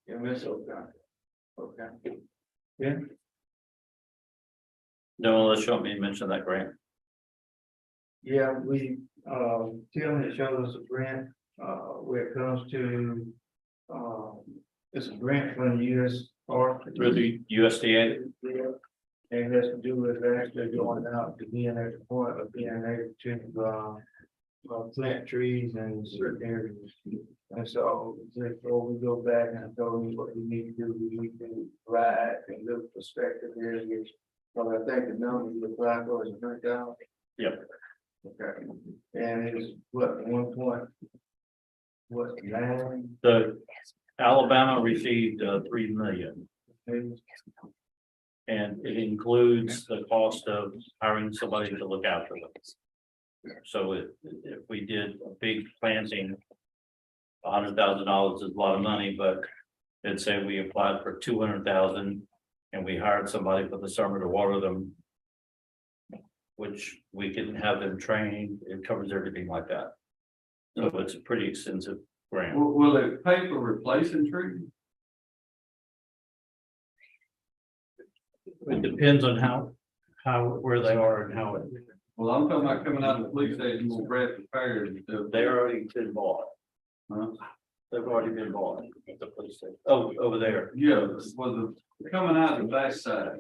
Yeah, Miss O'Connor. Okay. Yeah. No, let's show me mention that grant. Yeah, we, Tim had showed us a grant, where it comes to, it's a grant from the U.S. Park. Through the USDA. And it has to do with actually going out to being at the point of being able to, plant trees in certain areas. And so, before we go back and I told you what we need to do, we need to ride and look perspective areas. Well, I think the number you apply for is $100,000. Yep. Okay, and it's what, 1.9? The Alabama received 3 million. And it includes the cost of hiring somebody to look after them. So if we did a big planting, $100,000 is a lot of money, but let's say we applied for 200,000 and we hired somebody for the summer to water them, which we can have them trained, it covers everything like that. So it's a pretty extensive grant. Will it pay for replacing trees? It depends on where they are and how it, Well, I'm talking about coming out of the police station, we'll grab the repairs and stuff. they already been bought. Huh? They've already been bought at the police station. Oh, over there. Yeah, was the, coming out the backside.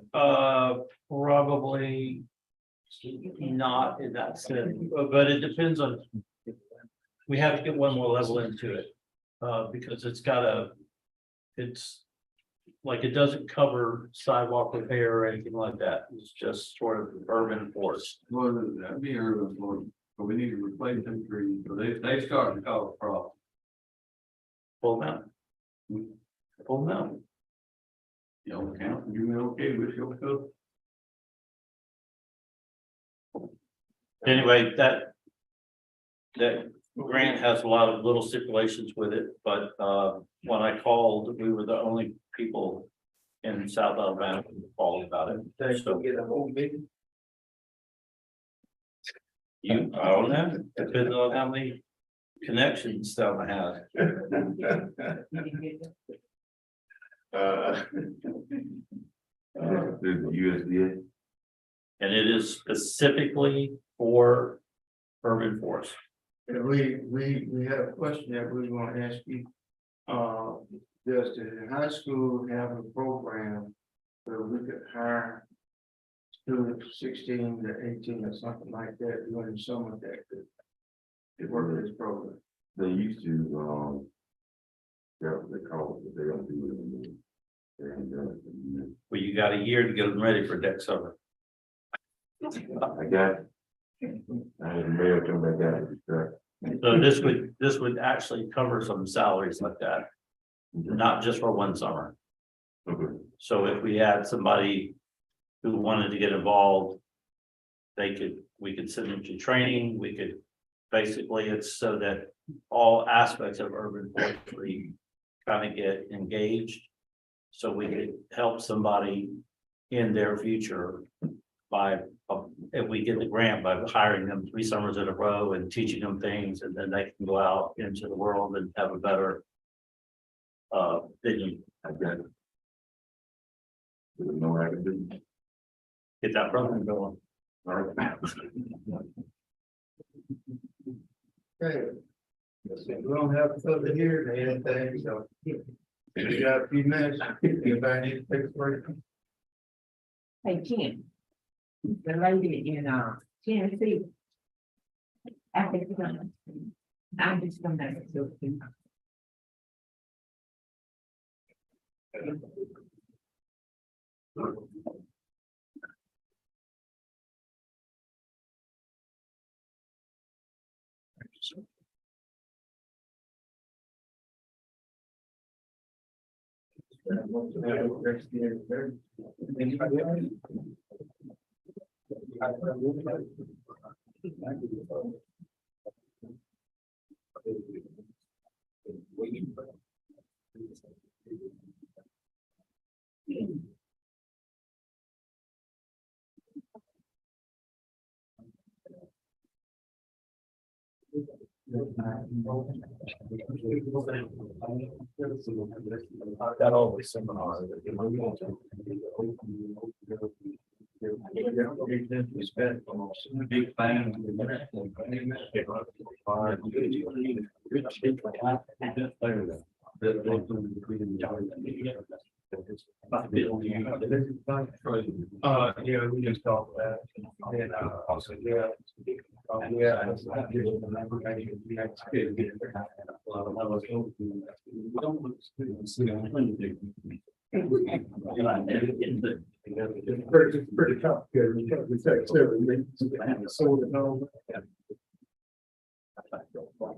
Probably not in that sense, but it depends on. We have to get one more level into it, because it's like, it doesn't cover sidewalk repair or anything like that. It's just sort of urban forest. Well, that'd be urban for, but we need to replace them trees, so they start to cause problems. Pull them out. Pull them out. You know, count, you okay with your cook? Anyway, that grant has a lot of little stipulations with it, but when I called, we were the only people in South Alabama who called about it. So Get a whole meeting. I don't know, depends on how many connections Selma has. USDA. And it is specifically for urban forest. And we had a question that we want to ask you. Does the high school have a program where we could hire students 16 to 18 or something like that during the summer that could work with this program? They used to, that's what they call it, but they don't do it anymore. They haven't done it in years. Well, you got a year to get them ready for next summer. I got, I had a mail come back out of the truck. So this would actually cover some salaries like that, not just for one summer. Okay. So if we had somebody who wanted to get involved, we could send them to training, basically, it's so that all aspects of urban forestry kind of get engaged. So we could help somebody in their future by, if we get the grant, by hiring them 3 summers in a row and teaching them things, and then they can go out into the world and have a better vision. I got it. Didn't know I could do. Get that program going. All right. Okay. We don't have to put it here or anything, so. We got a few minutes. Anybody need to take a break? Hey, Ken. The lady in Tennessee. After I'm just gonna do it. That always seminar. Big fan. Yeah, we just talked about it. And also, yeah. It's pretty complicated. We take several things and sort it all.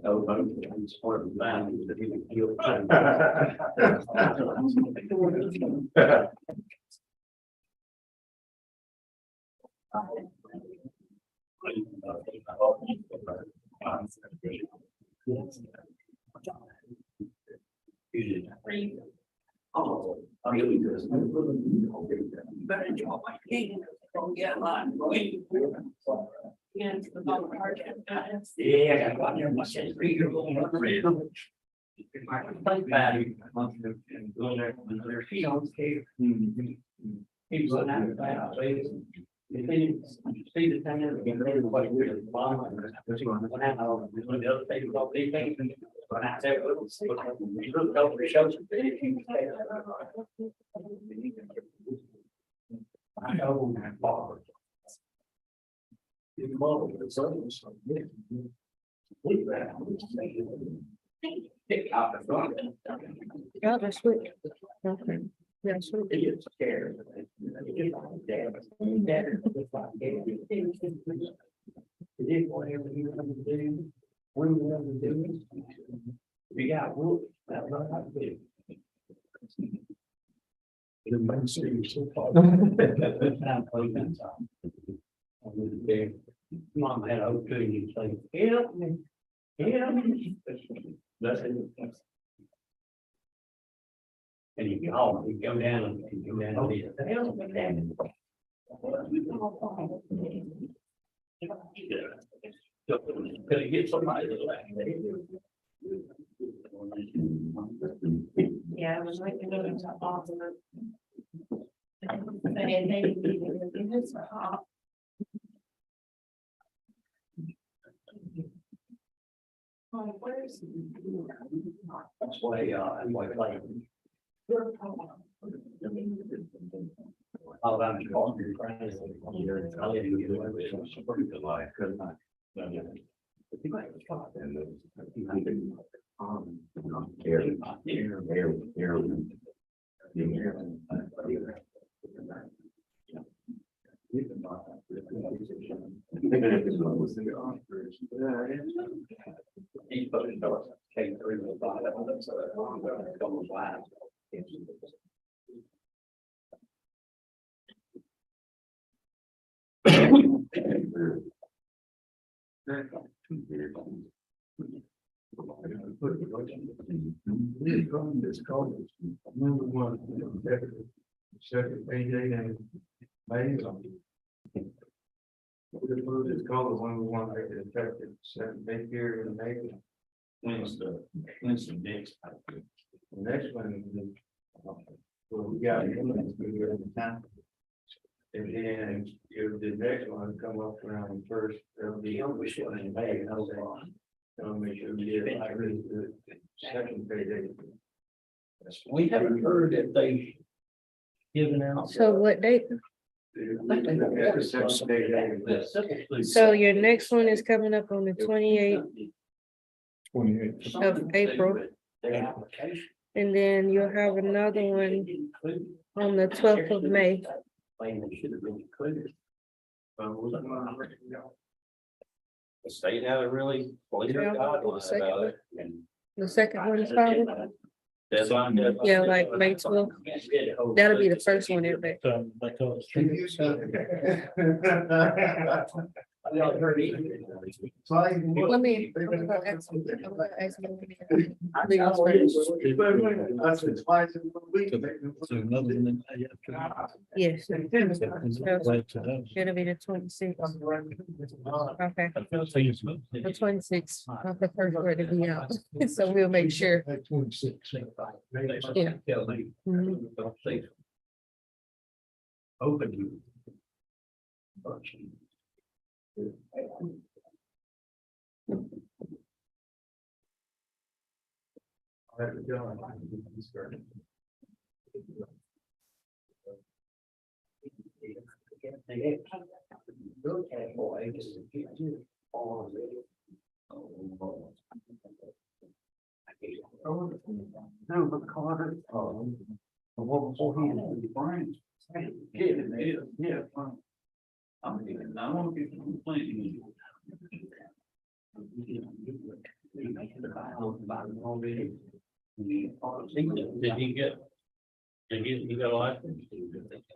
Oh, better job my game. Don't get a lot. Yeah, I got there much as reader going up around. Like battery. Their feet on scale. He was on that bad. See the thing, it's been really quite weird. When I know, when the other thing about these things, when I say, you look over the shows. I know my father. His mother was always so good. We ran out of pick out the front. Oh, that's sweet. Okay. Yeah, sweet. He gets scared. He gets like dad. Dad is just like dad. He did whatever he wanted to do. When he wanted to do it. We got whooped. That's not how to do. The main street so far. Time for that time. I was there. Mom had a old tree, he'd say, help me, help me. That's it. And he'd go down and go down. And help me, Dad. Could he get somebody to laugh? Yeah, I was like, to go into awesome. And they, it's hot. Oh, where's? That's why, like. All about the cost of your friends. I let you get away with it. It's a pretty good life, couldn't I? He's putting doors, came through the bottom, so that long ago, a couple of lines. This call is number one, second payday and May. This call is one we want to make it effective, second pay period in May. Winston Dix. The next one is, well, we got ambulance here in the town. And then if the next one come up around first, there'll be ambulance in May, and I'll say, I'll make sure we get it like really good. Second payday. We haven't heard if they given out. So what date? Second payday. So your next one is coming up on the 28th 28th. of April, Their application. and then you'll have another one on the 12th of May. Claim they should have been included. The state had a really clear Yeah, guideline about it. And The second one is called, deadline. yeah, like May 12th. That'll be the first one in May. Y'all heard it. Let me. I'm gonna ask him. So another one. Yes. It'll be the 26th. Okay, the 26th. I prefer for it to be out, so we'll make sure. 26. Yeah. Mhm. Open you. No, but Carter, what before he had the brains. Yeah. I mean, I want to get complaining. Did he get? Did he got a license?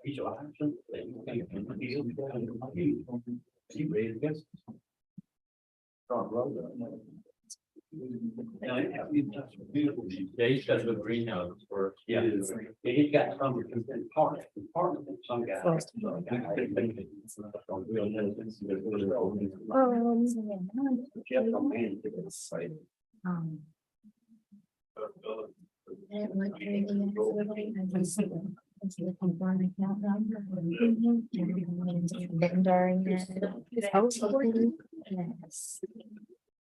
He's a license. He raised this. Yeah, he's got a good greenhouse for. Yeah. He's got some part, some guy. Yes.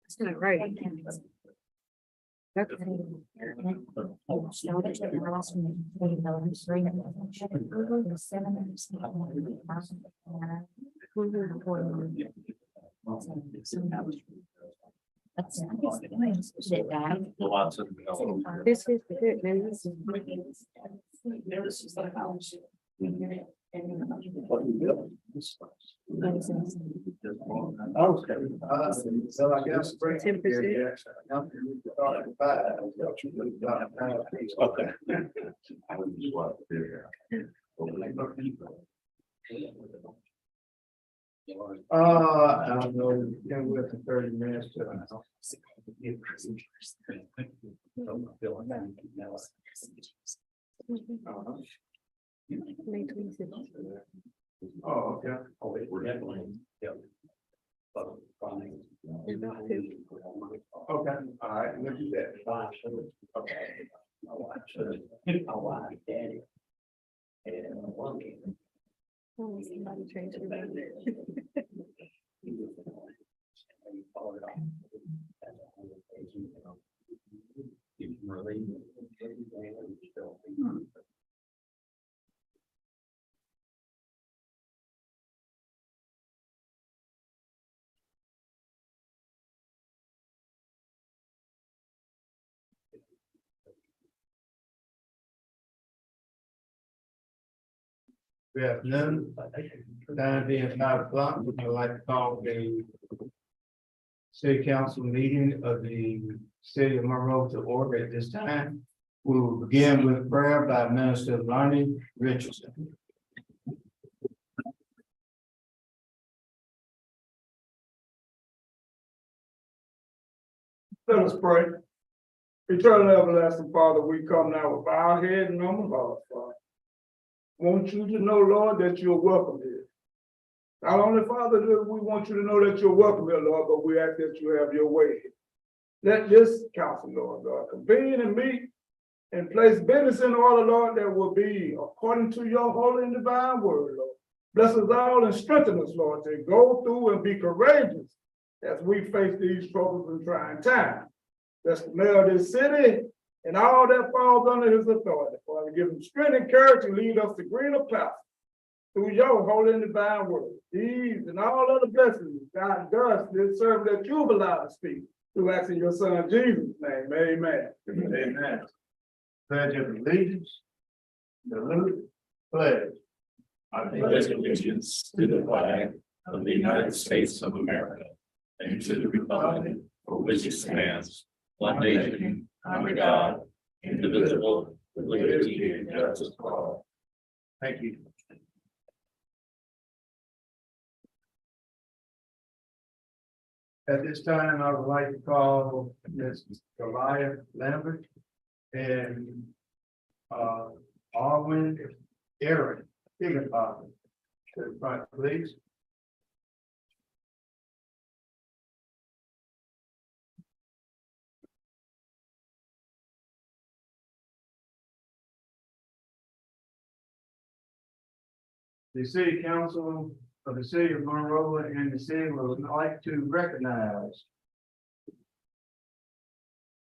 It's not right. Lots of. This is good, man. This is So I guess. 10%. Okay. I would just want to figure I don't know, yeah, we're for 30 minutes to. May 26th. Oh, okay. We're definitely, yeah. About to. Okay, all right, look at that. Okay. My wife, daddy. And one kid. Oh, somebody transferred that. We have none. Time being 5 o'clock, I'd like to call the city council meeting of the city of Monroe to order at this time. We will begin with prayer by Minister Lonnie Richardson. Let us pray. Eternal everlasting Father, we come now with bowed head and humble hearts, Father. Want you to know, Lord, that you're welcome here. Not only, Father, do we want you to know that you're welcome here, Lord, but we ask that you have your way. Let this council, Lord God, convene and meet and place business in order, Lord, that will be according to your holy and divine word, Lord. Bless us all and strengthen us, Lord, to go through and be courageous as we face these troubles and trying times. Bless the mayor of this city and all that falls under his authority. Father, give him strength and courage to lead us to greener paths through your holy and divine word. These and all other blessings, God does this servant that you've allowed to speak through asking your son Jesus' name. Amen. Amen. Pledge of allegiance. Salute. Pledge. I pledge allegiance to the flag of the United States of America and to the republic for which it stands, one nation, under God, indivisible, with liberty and justice for all. Thank you. At this time, I would like to call Ms. Goliath Lambert and Arwen Aaron Higginbotham to the front, please. The city council of the city of Monroeville and the city would like to recognize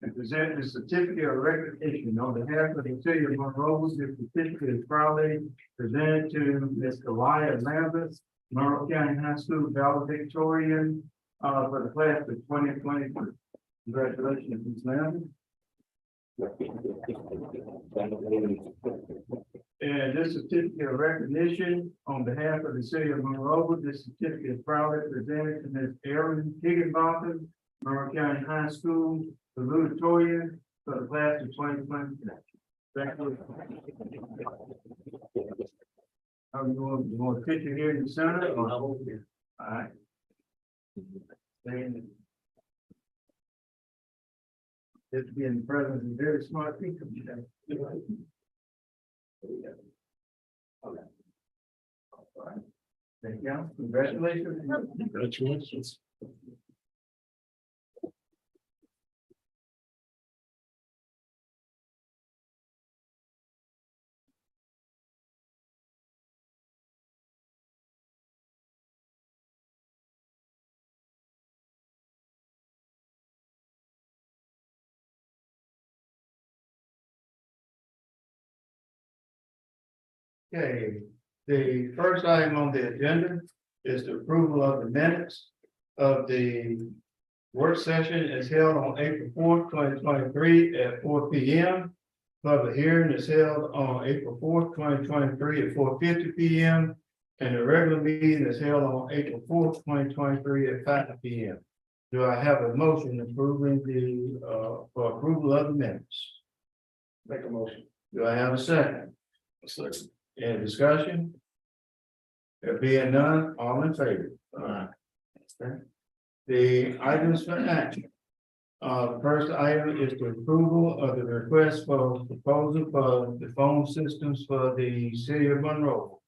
and present the certificate of recognition on behalf of the city of Monroeville. The certificate is proudly presented to Ms. Goliath Lambert, Monroe County High School valedictorian for the class of 2023. Congratulations, Ms. Lambert. And this certificate of recognition on behalf of the city of Monroeville, this certificate is proudly presented to Ms. Erin Higginbotham, Monroe County High School salutatorian for the class of 2023. You want a picture here in the center? Or? All right. It's being present of very smart people today. Okay. All right. Thank you. Congratulations. Congratulations. Okay, the first item on the agenda is the approval of the minutes of the work session is held on April 4th, 2023 at 4 p.m. Public hearing is held on April 4th, 2023 at 4:50 p.m. And the regular meeting is held on April 4th, 2023 at 5 p.m. Do I have a motion approving for approval of the minutes? Make a motion. Do I have a second? Any discussion? There being none, all in favor? Okay. The items for action. The first item is the approval of the request for proposal for the phone systems for the city of Monroe.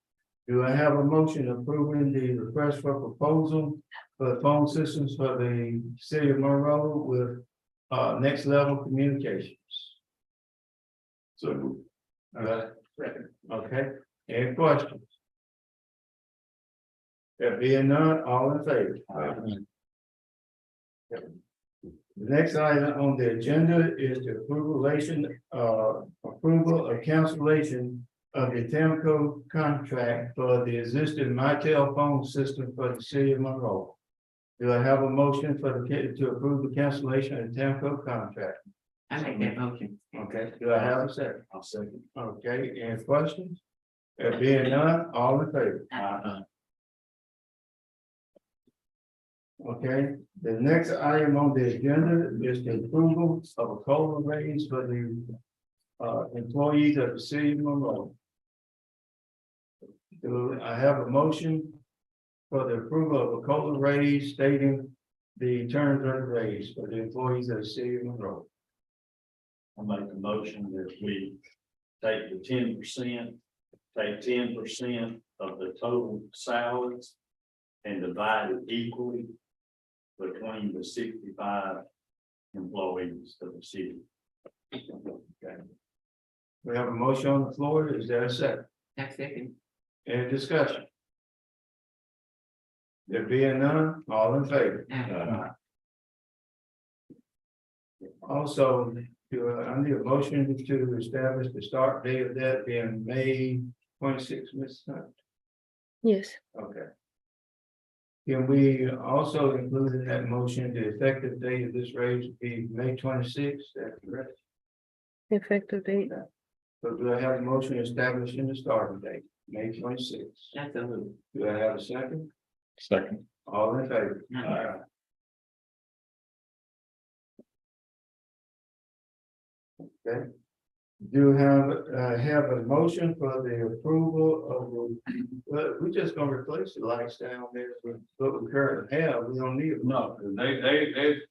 Do I have a motion approving the request for proposal for the phone systems for the city of Monroe with next level communications? So, Okay, any questions? There being none, all in favor? The next item on the agenda is the approval of cancellation of the Temco contract for the existing Mitel phone system for the city of Monroe. Do I have a motion to approve the cancellation of the Temco contract? I make that motion. Okay, do I have a second? I'll second. Okay, any questions? There being none, all in favor? Okay, the next item on the agenda is the approval of a COLA raise for the employees of the city of Monroe. Do I have a motion for the approval of a COLA raise stating the terms of the raise for the employees of the city of Monroe? I'll make a motion that we take the 10%, take 10% of the total salaries and divide it equally between the 65 employees of the city. Okay. We have a motion on the floor. Is there a second? Second. Any discussion? There being none, all in favor? Also, I need a motion to establish the start date of that being May 26th, Ms. Hunt. Yes, Okay. Can we also include in that motion the effective date of this raise would be May 26th? That's correct. effective date. So do I have a motion establishing the starting date, May 26th? That's a move. Do I have a second? Second. All in favor? Okay. Do have a motion for the approval of, we're just gonna replace the lights down there with what we currently have. We don't need them. No, they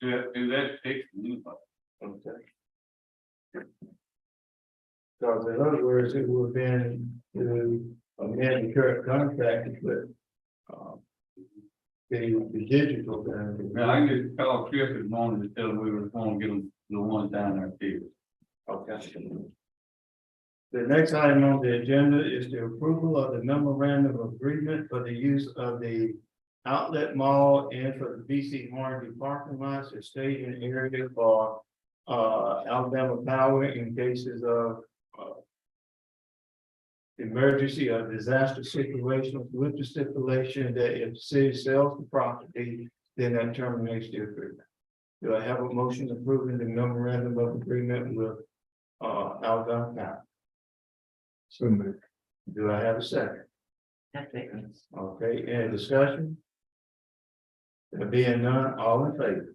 do that fix. Okay. So in other words, it would have been to amend the current contract, but the digital. Now, I just called Chris this morning to tell him we were going to get them the ones down there too. Okay. The next item on the agenda is the approval of the memorandum of agreement for the use of the outlet mall and for the BC Hornsby parking lots or staging area for Alabama Power in cases of emergency or disaster situations with the stipulation that if the city sells the property, then that terminates the agreement. Do I have a motion approving the memorandum of agreement with Alabama Power? So moved. Do I have a second? Second. Okay, any discussion? There being none, all in favor?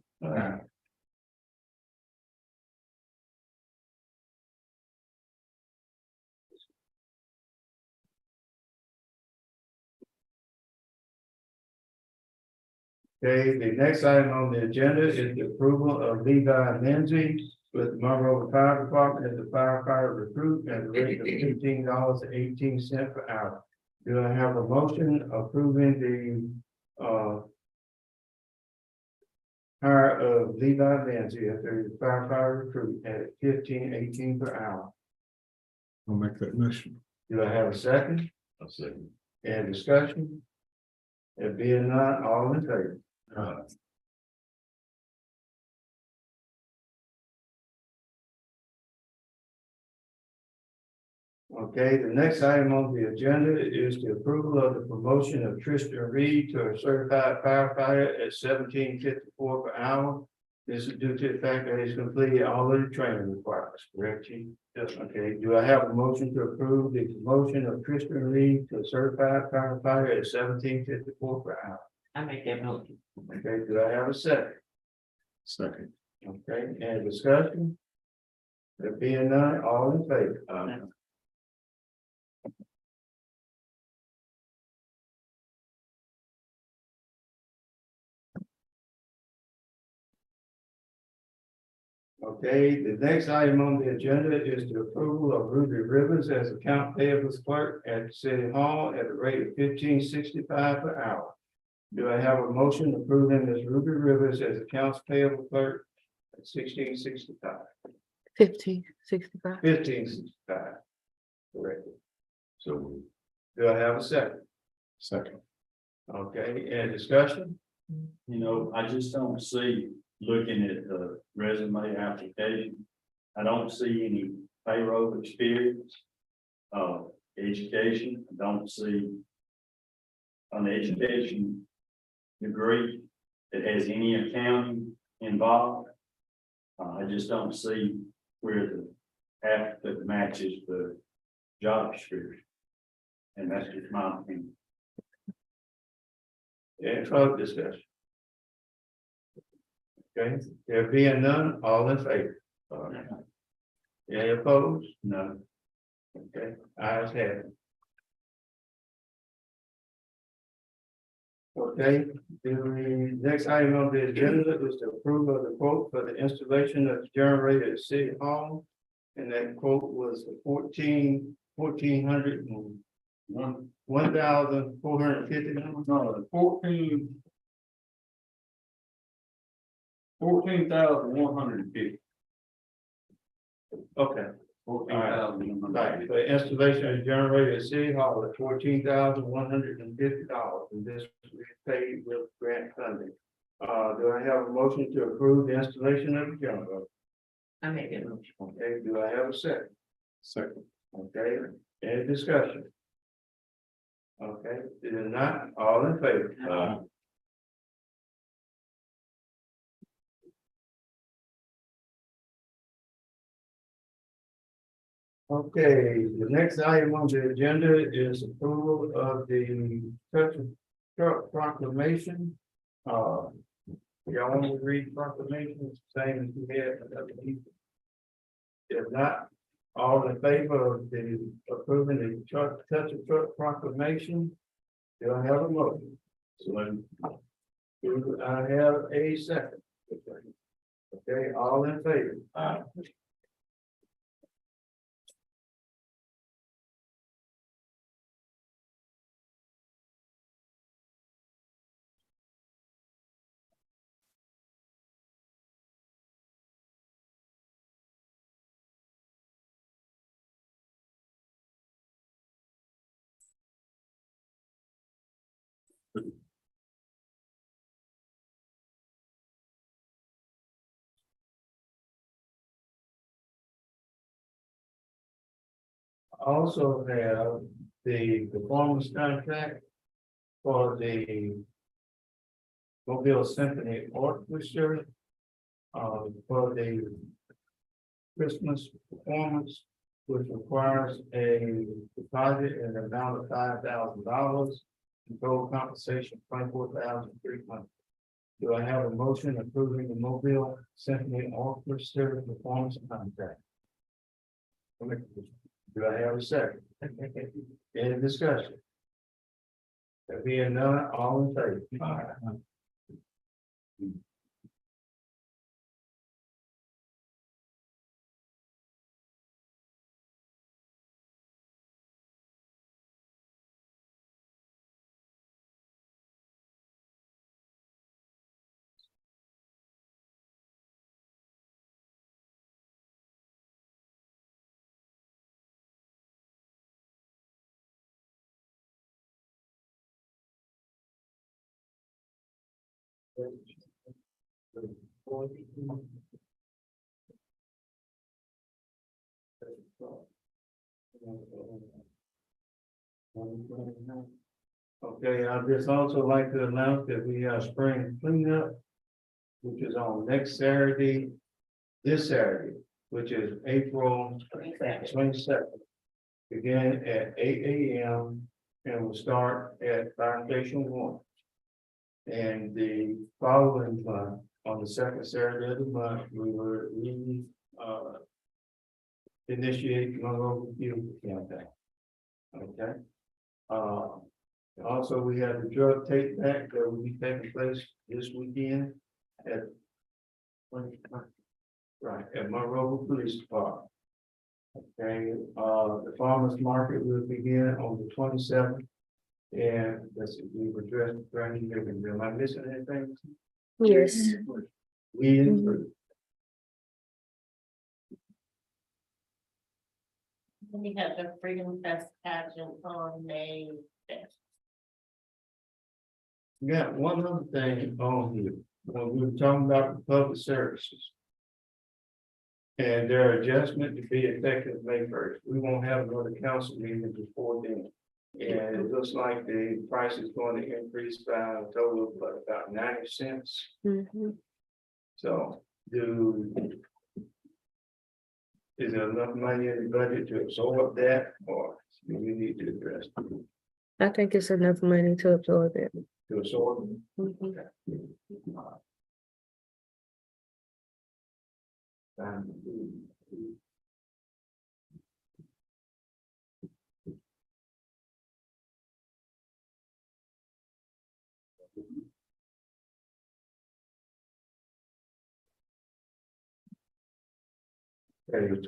Okay, the next item on the agenda is the approval of Levi Lindsay with Monroeville Fire Department as a firefighter recruit at a rate of $15.18 per hour. Do I have a motion approving the hire of Levi Lindsay as a firefighter recruit at $15.18 per hour? I'll make that motion. Do I have a second? I'll second. Any discussion? There being none, all in favor? Okay, the next item on the agenda is the approval of the promotion of Tristan Reed to a certified firefighter at $17.54 per hour. This is due to the fact that he's completed all of the training requirements, correct, Chief? Yes. Okay, do I have a motion to approve the promotion of Tristan Reed to a certified firefighter at $17.54 per hour? I make that motion. Okay, do I have a second? Second. Okay, any discussion? There being none, all in favor? Okay, the next item on the agenda is the approval of Ruby Rivers as account payables clerk at City Hall at a rate of $15.65 per hour. Do I have a motion approving Ms. Ruby Rivers as accounts payable clerk at $16.65? 1565. $15.65. Correct. So, Do I have a second? second. Okay, any discussion? You know, I just don't see, looking at the resume application, I don't see any payroll experience. Education, I don't see an education degree that has any accounting involved. I just don't see where the applicant matches the job description. And that's just my opinion. Any further discussion? Okay, there being none, all in favor? Any opposed? No. Okay, ayes have it. Okay, the next item on the agenda is the approval of the quote for the installation of the generator at City Hall. And that quote was $1,450. No, 14,150. Okay. 14,150. Right, for installation of the generator at City Hall at $14,150, and this will be paid with grant funding. Do I have a motion to approve the installation of the generator? I make that motion. Okay, do I have a second? Second. Okay, any discussion? Okay, it is not, all in favor? Okay, the next item on the agenda is approval of the truck proclamation. Y'all want me to read proclamation, same as we had for other people? If not, all in favor of the approving the truck proclamation? Do I have a motion? Do I have a second? Okay, all in favor? Also have the performance contract for the Monroeville Symphony Orchestra for the Christmas performance, which requires a deposit in the amount of $5,000, and total compensation $24,300. Do I have a motion approving the Monroeville Symphony Orchestra performance contract? Do I have a second? Any discussion? There being none, all in favor? Okay, I'd just also like to announce that we have spring cleanup, which is on next Saturday, this Saturday, which is April 22nd. Begin at 8 a.m. and will start at Fire Station 1. And the following month, on the second Saturday of the month, we will initiate Monroeville Field campaign. Okay. Also, we have the drug take back that will be taking place this weekend at Monroeville Police Department. Okay, the farmers market will begin on the 27th. And that's it, we've addressed Granny Higgins. Am I missing anything? Yes. We include. We have the Freedom Fest pageant on May 5th. Got one other thing on here, when we were talking about the public services. And their adjustment to be effective May 1st. We won't have another council meeting before then. And it looks like the price is going to increase by a total of about 90 cents. Mhm. So is there enough money in the budget to absorb that, or do we need to address it? I think it's enough money to absorb it. To absorb it? Mhm. Okay,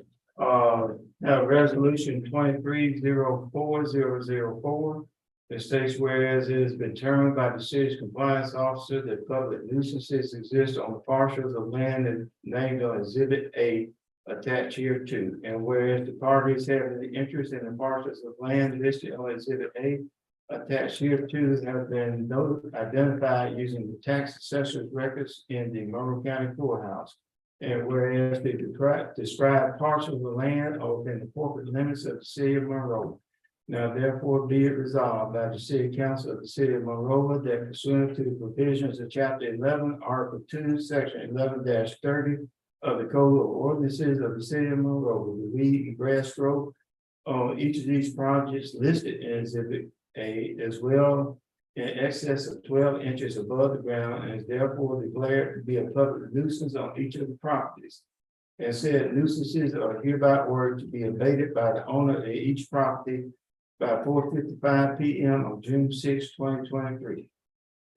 now resolution 23-04-004. It states whereas it has been determined by the city's compliance officer that public nuisances exist on the parcels of land and named on exhibit A attached here too. And whereas the parties having the interest in the parcels of land listed on exhibit A attached here too have been identified using the tax assessor's records in the Monroe County Courthouse. And whereas the described parcels of land are within the corporate limits of the city of Monroe. Now therefore be it resolved by the city council of the city of Monroe that pursuant to the provisions of chapter 11, article 2, section 11-30 of the code of ordinances of the city of Monroe, the weed and grass growth on each of these projects listed in exhibit A as well in excess of 12 inches above the ground and is therefore declared to be a public nuisance on each of the properties. And said nuisances are hereby ordered to be abated by the owner of each property by 4:55 p.m. on June 6, 2023.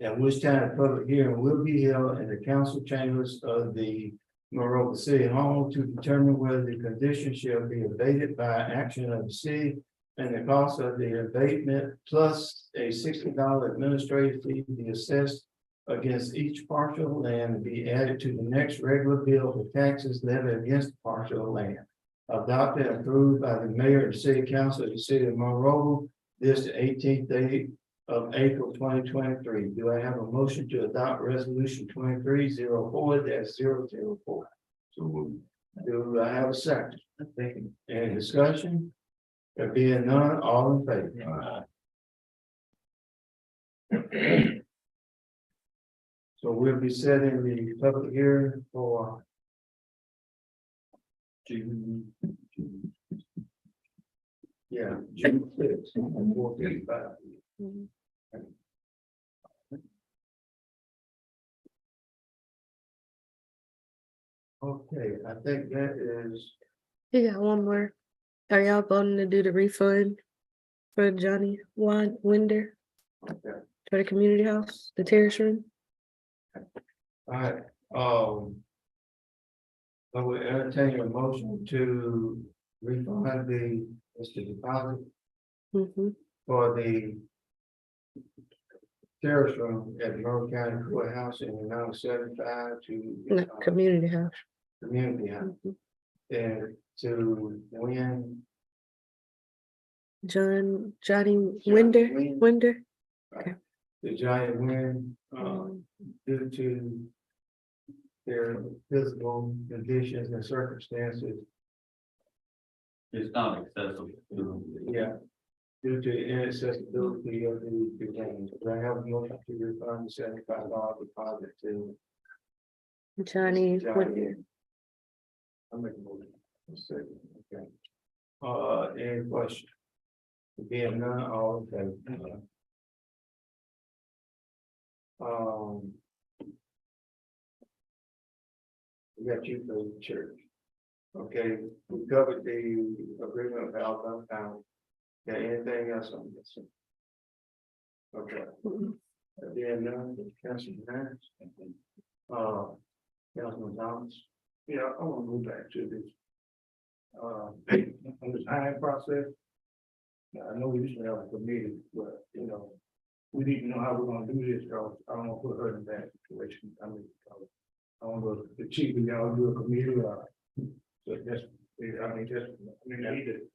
At which time a public hearing will be held in the council chambers of the Monroe City Hall to determine whether the condition shall be abated by action of the city and the cost of the abatement plus a $60 administrative fee to be assessed against each parcel of land and be added to the next regular bill for taxes levied against the parcel of land. Adopted and approved by the mayor and city council of the city of Monroe this the 18th day of April 2023. Do I have a motion to adopt resolution 23-04-004? So moved. Do I have a second? Any discussion? There being none, all in favor? So we'll be setting the public hearing for June. Yeah, June 6th, 4:55. Mhm. Okay, I think that is, You got one more. Are y'all voting to do the refund for Johnny Winder okay, for the community house, the terrace room? all right, I will entertain a motion to refund the deposit Mhm. for the terrace room at Monroe County Courthouse in the amount of 75 to No, community house. community house Mhm. and to win. Johnny Winder. Winder. The giant win, due to their physical conditions and circumstances. It's not accessible. Yeah, due to inaccessibility of the games. Do I have a motion to refund the $75 deposit to? Johnny, what- I'm making a motion. A second, okay. Any question? Being none, all in favor? We got you for the church. Okay, we covered the agreement with Alabama County. Got anything else on this? Okay. Being none, Councilman Harris. Councilman Thomas. Yeah, I want to go back to this. On this hiring process. Now, I know we used to have a committee, but, you know, we need to know how we're gonna do this, because I don't want to put her in that situation. I mean, I don't know if the chief of y'all do a committee or. So that's, I mean, I need to.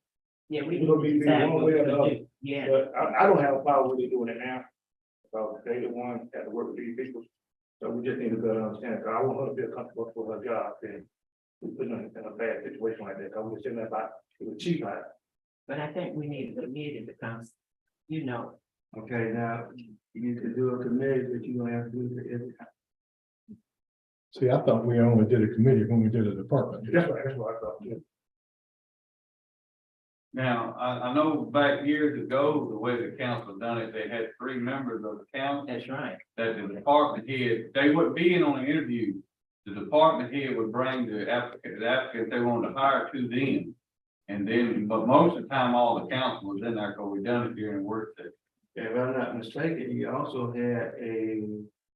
Yeah, we. We're gonna be one way or the other. Yeah. But I don't have a problem with it doing it now. So they the one that work with these people. So we just need to better understand, because I want her to feel comfortable for her job, and we put her in a bad situation like that, because we're sitting there about the chief hire. But I think we need a committee because, you know, Okay, now, you could do a committee, but you're gonna have to do it for every. See, I thought we only did a committee when we did a department. That's what I thought, too. Now, I know back years ago, the way the council done it, they had 3 members of the council. that's right. That the department head, they wouldn't be in on the interview. The department head would bring the applicant they wanted to hire to them. And then, but most of the time, all the council was in there, because we done it during work session. If I'm not mistaken, you also had a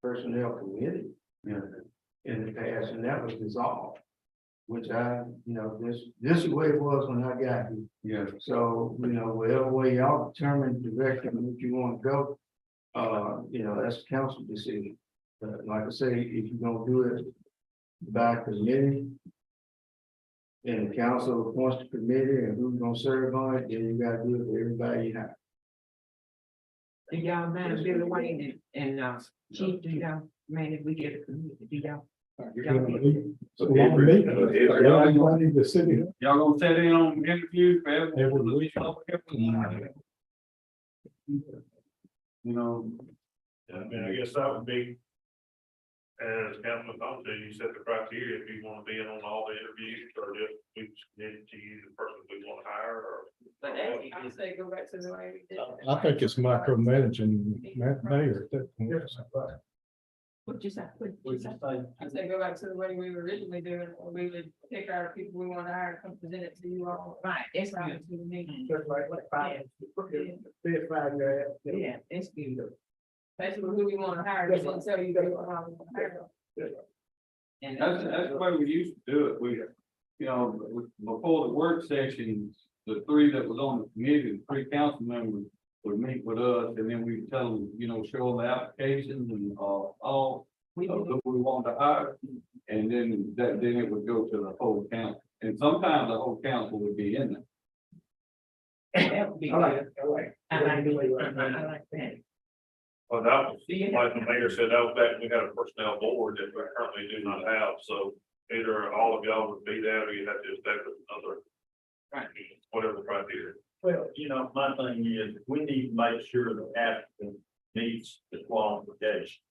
personnel committee Yeah. in the past, and that was dissolved. Which this is the way it was when I got here. Yeah. So, whatever way y'all determine the direction in which you want to go, that's council decision. But like I say, if you're gonna do it by committee, and the council appoints the committee and who's gonna serve on it, then you gotta do it for everybody you have. Do y'all mind Billy Wayne and, Chief, do y'all, man, if we get a committee, do y'all? You're gonna meet, so long meeting, everybody, the city. Y'all gonna set in on interviews for Every everyone? week. You know, I mean, I guess that would be. As Councilman Thomas said, you set the criteria, if you want to be in on all the interviews, or just we submit to you the person we want to hire, or. But I say go back to the way we did. it. I think it's micromanaging mayor. at that point. What you say? I say go back to the way we were originally doing it, or we would pick our people we want to hire and come present it to you all. Right, that's Right good. to the meeting. Just like 5 years. Yeah, that's good. Basically, who we want to hire, just didn't tell you that we want to hire. And that's the way we used to do it. We, before the work sessions, the 3 that was on the committee, the 3 council members would meet with us, and then we tell them, show them the applications and all we of do, who we want to hire. And then then it would go to the whole council, and sometimes the whole council would be in there. that would be I like good. it, I like. I like that. Well, that was, Do you like the mayor said, that was back, we had a personnel board that we currently do not have, so either all of y'all would be that, or you have to establish another. Right. Whatever the criteria. Well, my thing is, we need to make sure the applicant meets the qualification.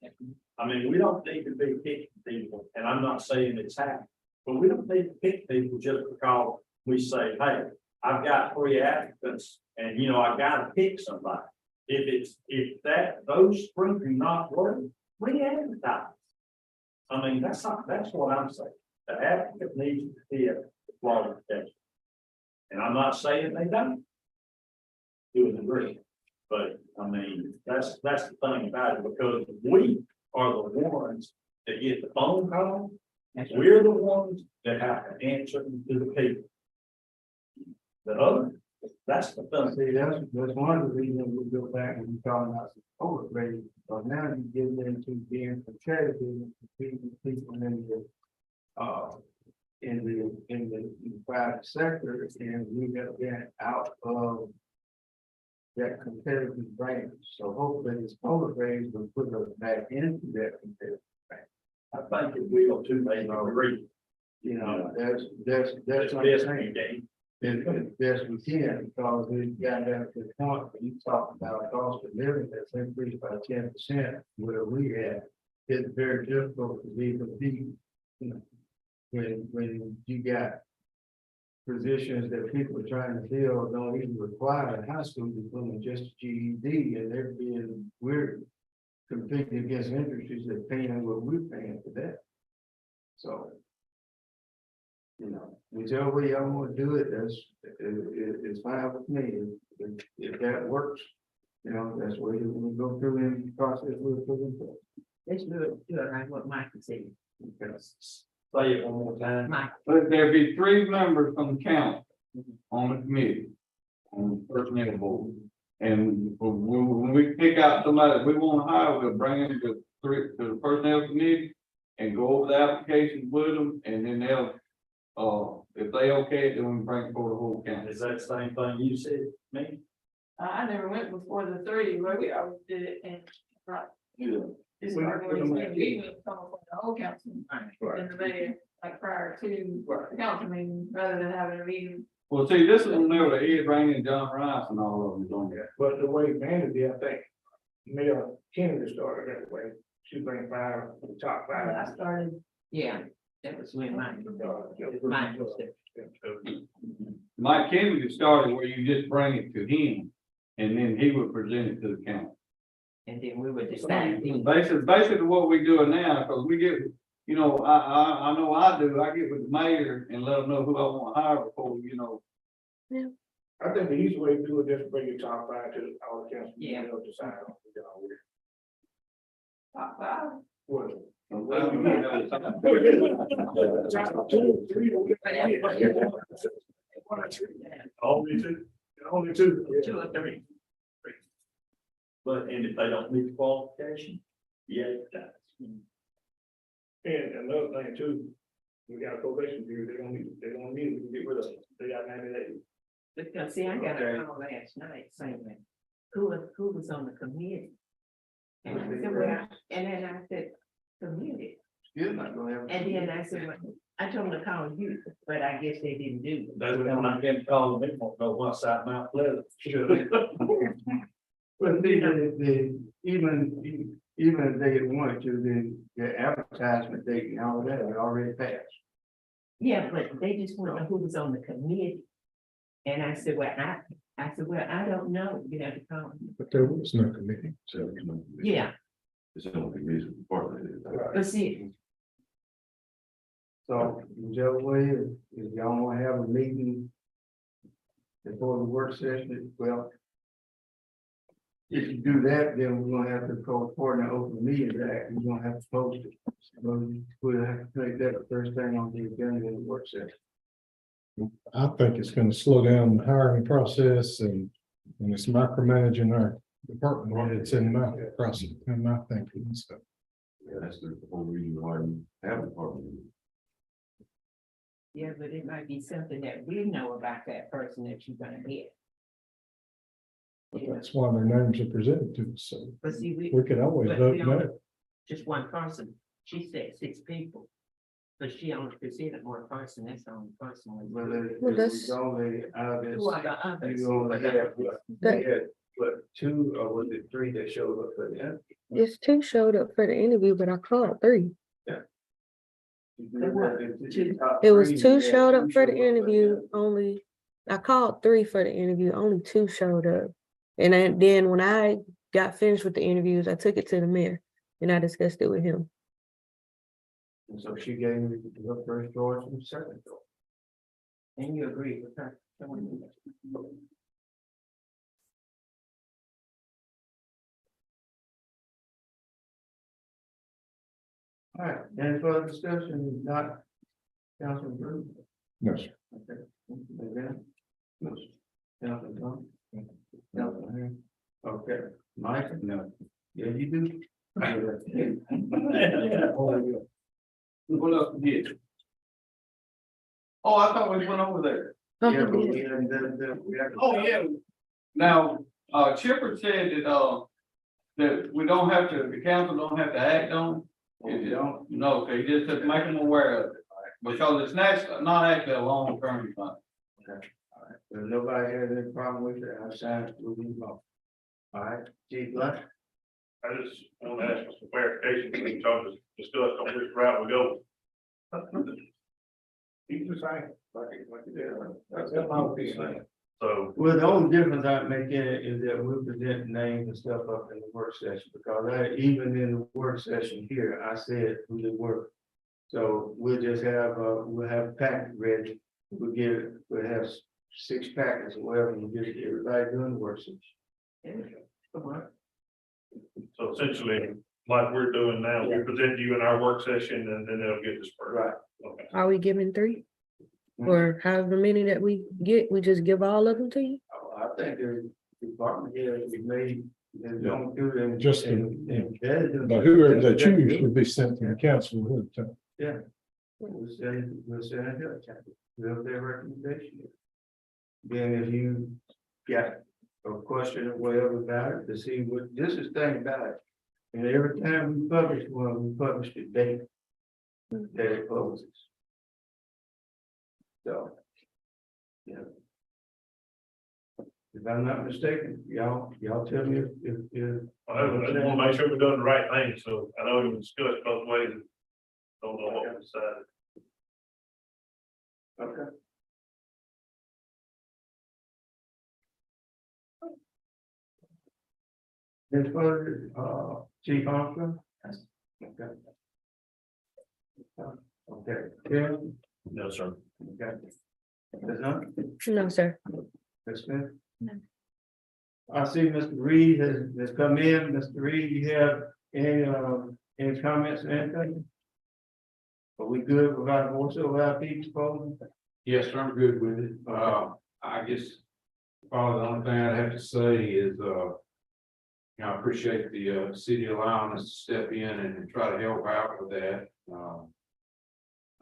I mean, we don't need to be picking people, and I'm not saying it's happening, but we don't need to pick people just because we say, hey, I've got 3 applicants, and I gotta pick somebody. If those 3 do not work, we advertise. I mean, that's what I'm saying. The applicant needs to fit the qualification. And I'm not saying they don't. Do it agree. But I mean, that's the thing about it, because we are the ones that get the phone call. We're the ones that have to answer to the people. The other, that's the thing. See, that's one of the reasons we go back and we talk about support rate, but now you get into being competitive with people in the private sector, and we have been out of that competitive range. So hopefully this polar range will put us back into that competitive range. I think it will too, they agree. That's what I'm Yes, saying. Dave. as best we can, because we got down to the point where you talk about cost of living that's increased by 10%, where we at. It's very difficult to be compete, you know, when you got positions that people are trying to fill don't even require a high school diploma, just a GED, and we're competing against industries that paying what we're paying for that. So, you know, whichever way y'all want to do it, it's fine with me. If that works, you know, that's where we go through in the process. We'll put in place. Let's do it like what Mike said. Say it one more time. Mike, But there'd be 3 members from the council on the committee, on the personnel board. And when we pick out somebody that we want to hire, we'll bring them to the personnel committee and go over the applications with them, and then they'll, if they okay, it, then we bring it for the whole council. Is that the same thing you said, me? I never went before the 3, where we always did it and, right. This organization, we would come up with the whole council and the mayor, like prior to the council meeting, rather than having a meeting. Well, see, this is whenever Ed Rain and John Rice and all of them on there. But the way Vandy, I think, Mayor Kennedy started that way, she bring 5, the top But 5. I started, yeah, that was when Mike was there. Mike Kennedy started where you just bring it to him, and then he would present it to the council. And then we would decide. Basically what we doing now, because we get, you know, I know I do, I get with the mayor and let them know who I want to hire before, you know. I think the easy way to do it, just bring your top 5 to all the council. Yeah. They'll decide on it, you know, top 5. what. Top 2, 3, only 2, only 2. yeah. 2 or 3. But, and if they don't meet the qualification, yeah, that's. And another thing too, we got a probation period, they don't need it, we can get rid of it, they got 90 days. Because see, I got a call last night saying, who was on the committee? And I said, well, and then I said, committee, Still not gonna have. and then I said, well, I told them to call you, but I guess they didn't do it. That's when I get calling me, won't know one side Mount Pleasant. But even if they wanted to, the advertisement date and all that had already passed. Yeah, but they just want to know who was on the committee. And I said, well, I don't know, you have to call them. But there was no committee. So, Yeah, it's the only reason part of it. but see, So whichever way, if y'all wanna have a meeting before the work session, well, if you do that, then we're gonna have to call for an open meeting act, we're gonna have to post it. So we'll have to make that the first thing on the agenda of the work session. I think it's gonna slow down the hiring process and it's micromanaging our department. It's in my process, in my thinking, so. Yeah, that's the whole reason why we have a department. yeah, but it might be something that we know about that person that you're gonna get. But that's why their names are presented to us, so But see, we could always but vote we no. only- just one person, she said 6 people. But she only presented one person, that's the only person. Well, it Well, was that's- only, Who are the others? you only had, That- you had, what, 2 or was it 3 that showed up for the? Just 2 showed up for the interview, but I called 3. It was 2 showed up for the interview, only, I called 3 for the interview, only 2 showed up. And then when I got finished with the interviews, I took it to the mayor and I discussed it with him. And so she gave me the first choice and second choice. And you agree with her? All right, any further discussion, not Councilman Drew? No, sir. Okay. Again? No. Councilman Tom? Councilman Harris? Okay, Mike? No. Yeah, you do. What else did? Oh, I thought we went over there. Yeah, but we had we had. Oh, yeah. Now, Chipper said that we don't have to, the council don't have to act on. If you don't, no, okay, just to make them aware of it, because it's not actually a long-term thing. If nobody has any problem with it, I'll sign it, we'll move on. All right, Chief Blunt? I just want to ask for some clarification, we talked, discussed on which route we go. Keep the same, like you did, that's my opinion. So, Well, the only difference I make in it is that we'll present names and stuff up in the work session, because even in the work session here, I said who they were. So we'll just have, we'll have a packet ready, we'll have 6 packets or whatever, and get it to everybody during the work session. so essentially, like we're doing now, we present you in our work session and then they'll get dispersed. Right. Okay. Are we giving 3? Or however many that we get, we just give all of them to you? I think the department here is made, and don't do them. Just But whoever they choose would be sent to the council ahead of time. Yeah. We'll send it to we'll have their recommendation. Then if you got a question or whatever about it, to see what, this is the thing about it. And every time we publish one, we publish the date that it closes. So. Yeah. If I'm not mistaken, y'all tell me if. I just want to make sure we're doing the right thing, so I know we discussed both ways. Don't know what we decided. Okay. Ms. Fuller, Chief Armstrong? Okay. Okay, Kim? No, sir. Okay. Ms. Hunt? No, sir. Ms. Smith? No. I see Mr. Reed has come in. Mr. Reed, you have any comments or anything? Are we good without voiceover IP proposal? Yes, sir, I'm good with it. I guess probably the only thing I'd have to say is, I appreciate the, city allowing us to step in and try to help out with that.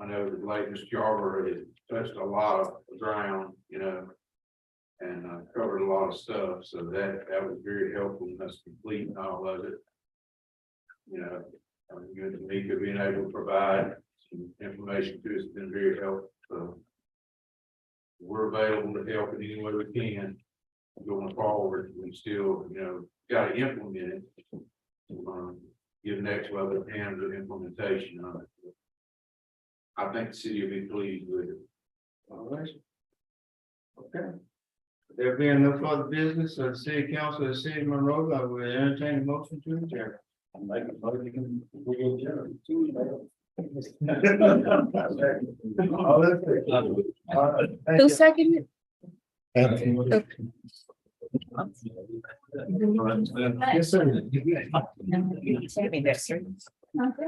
I know the late Mr. Jarver has touched a lot of ground, and covered a lot of stuff, so that was very helpful in us completing all of it. Good to Mika being able to provide some information to us has been very helpful, so we're available to help in any way we can going forward. We still, got to implement it, give next level of hands of implementation on it. I think the city will be pleased with it. All right. Okay. There being no further business of the city council of the city of Monroeville, I will entertain a motion to adjourn. I'm making a motion, we adjourn. All in favor? All right, thank Who you. seconded? Yes, sir. Okay.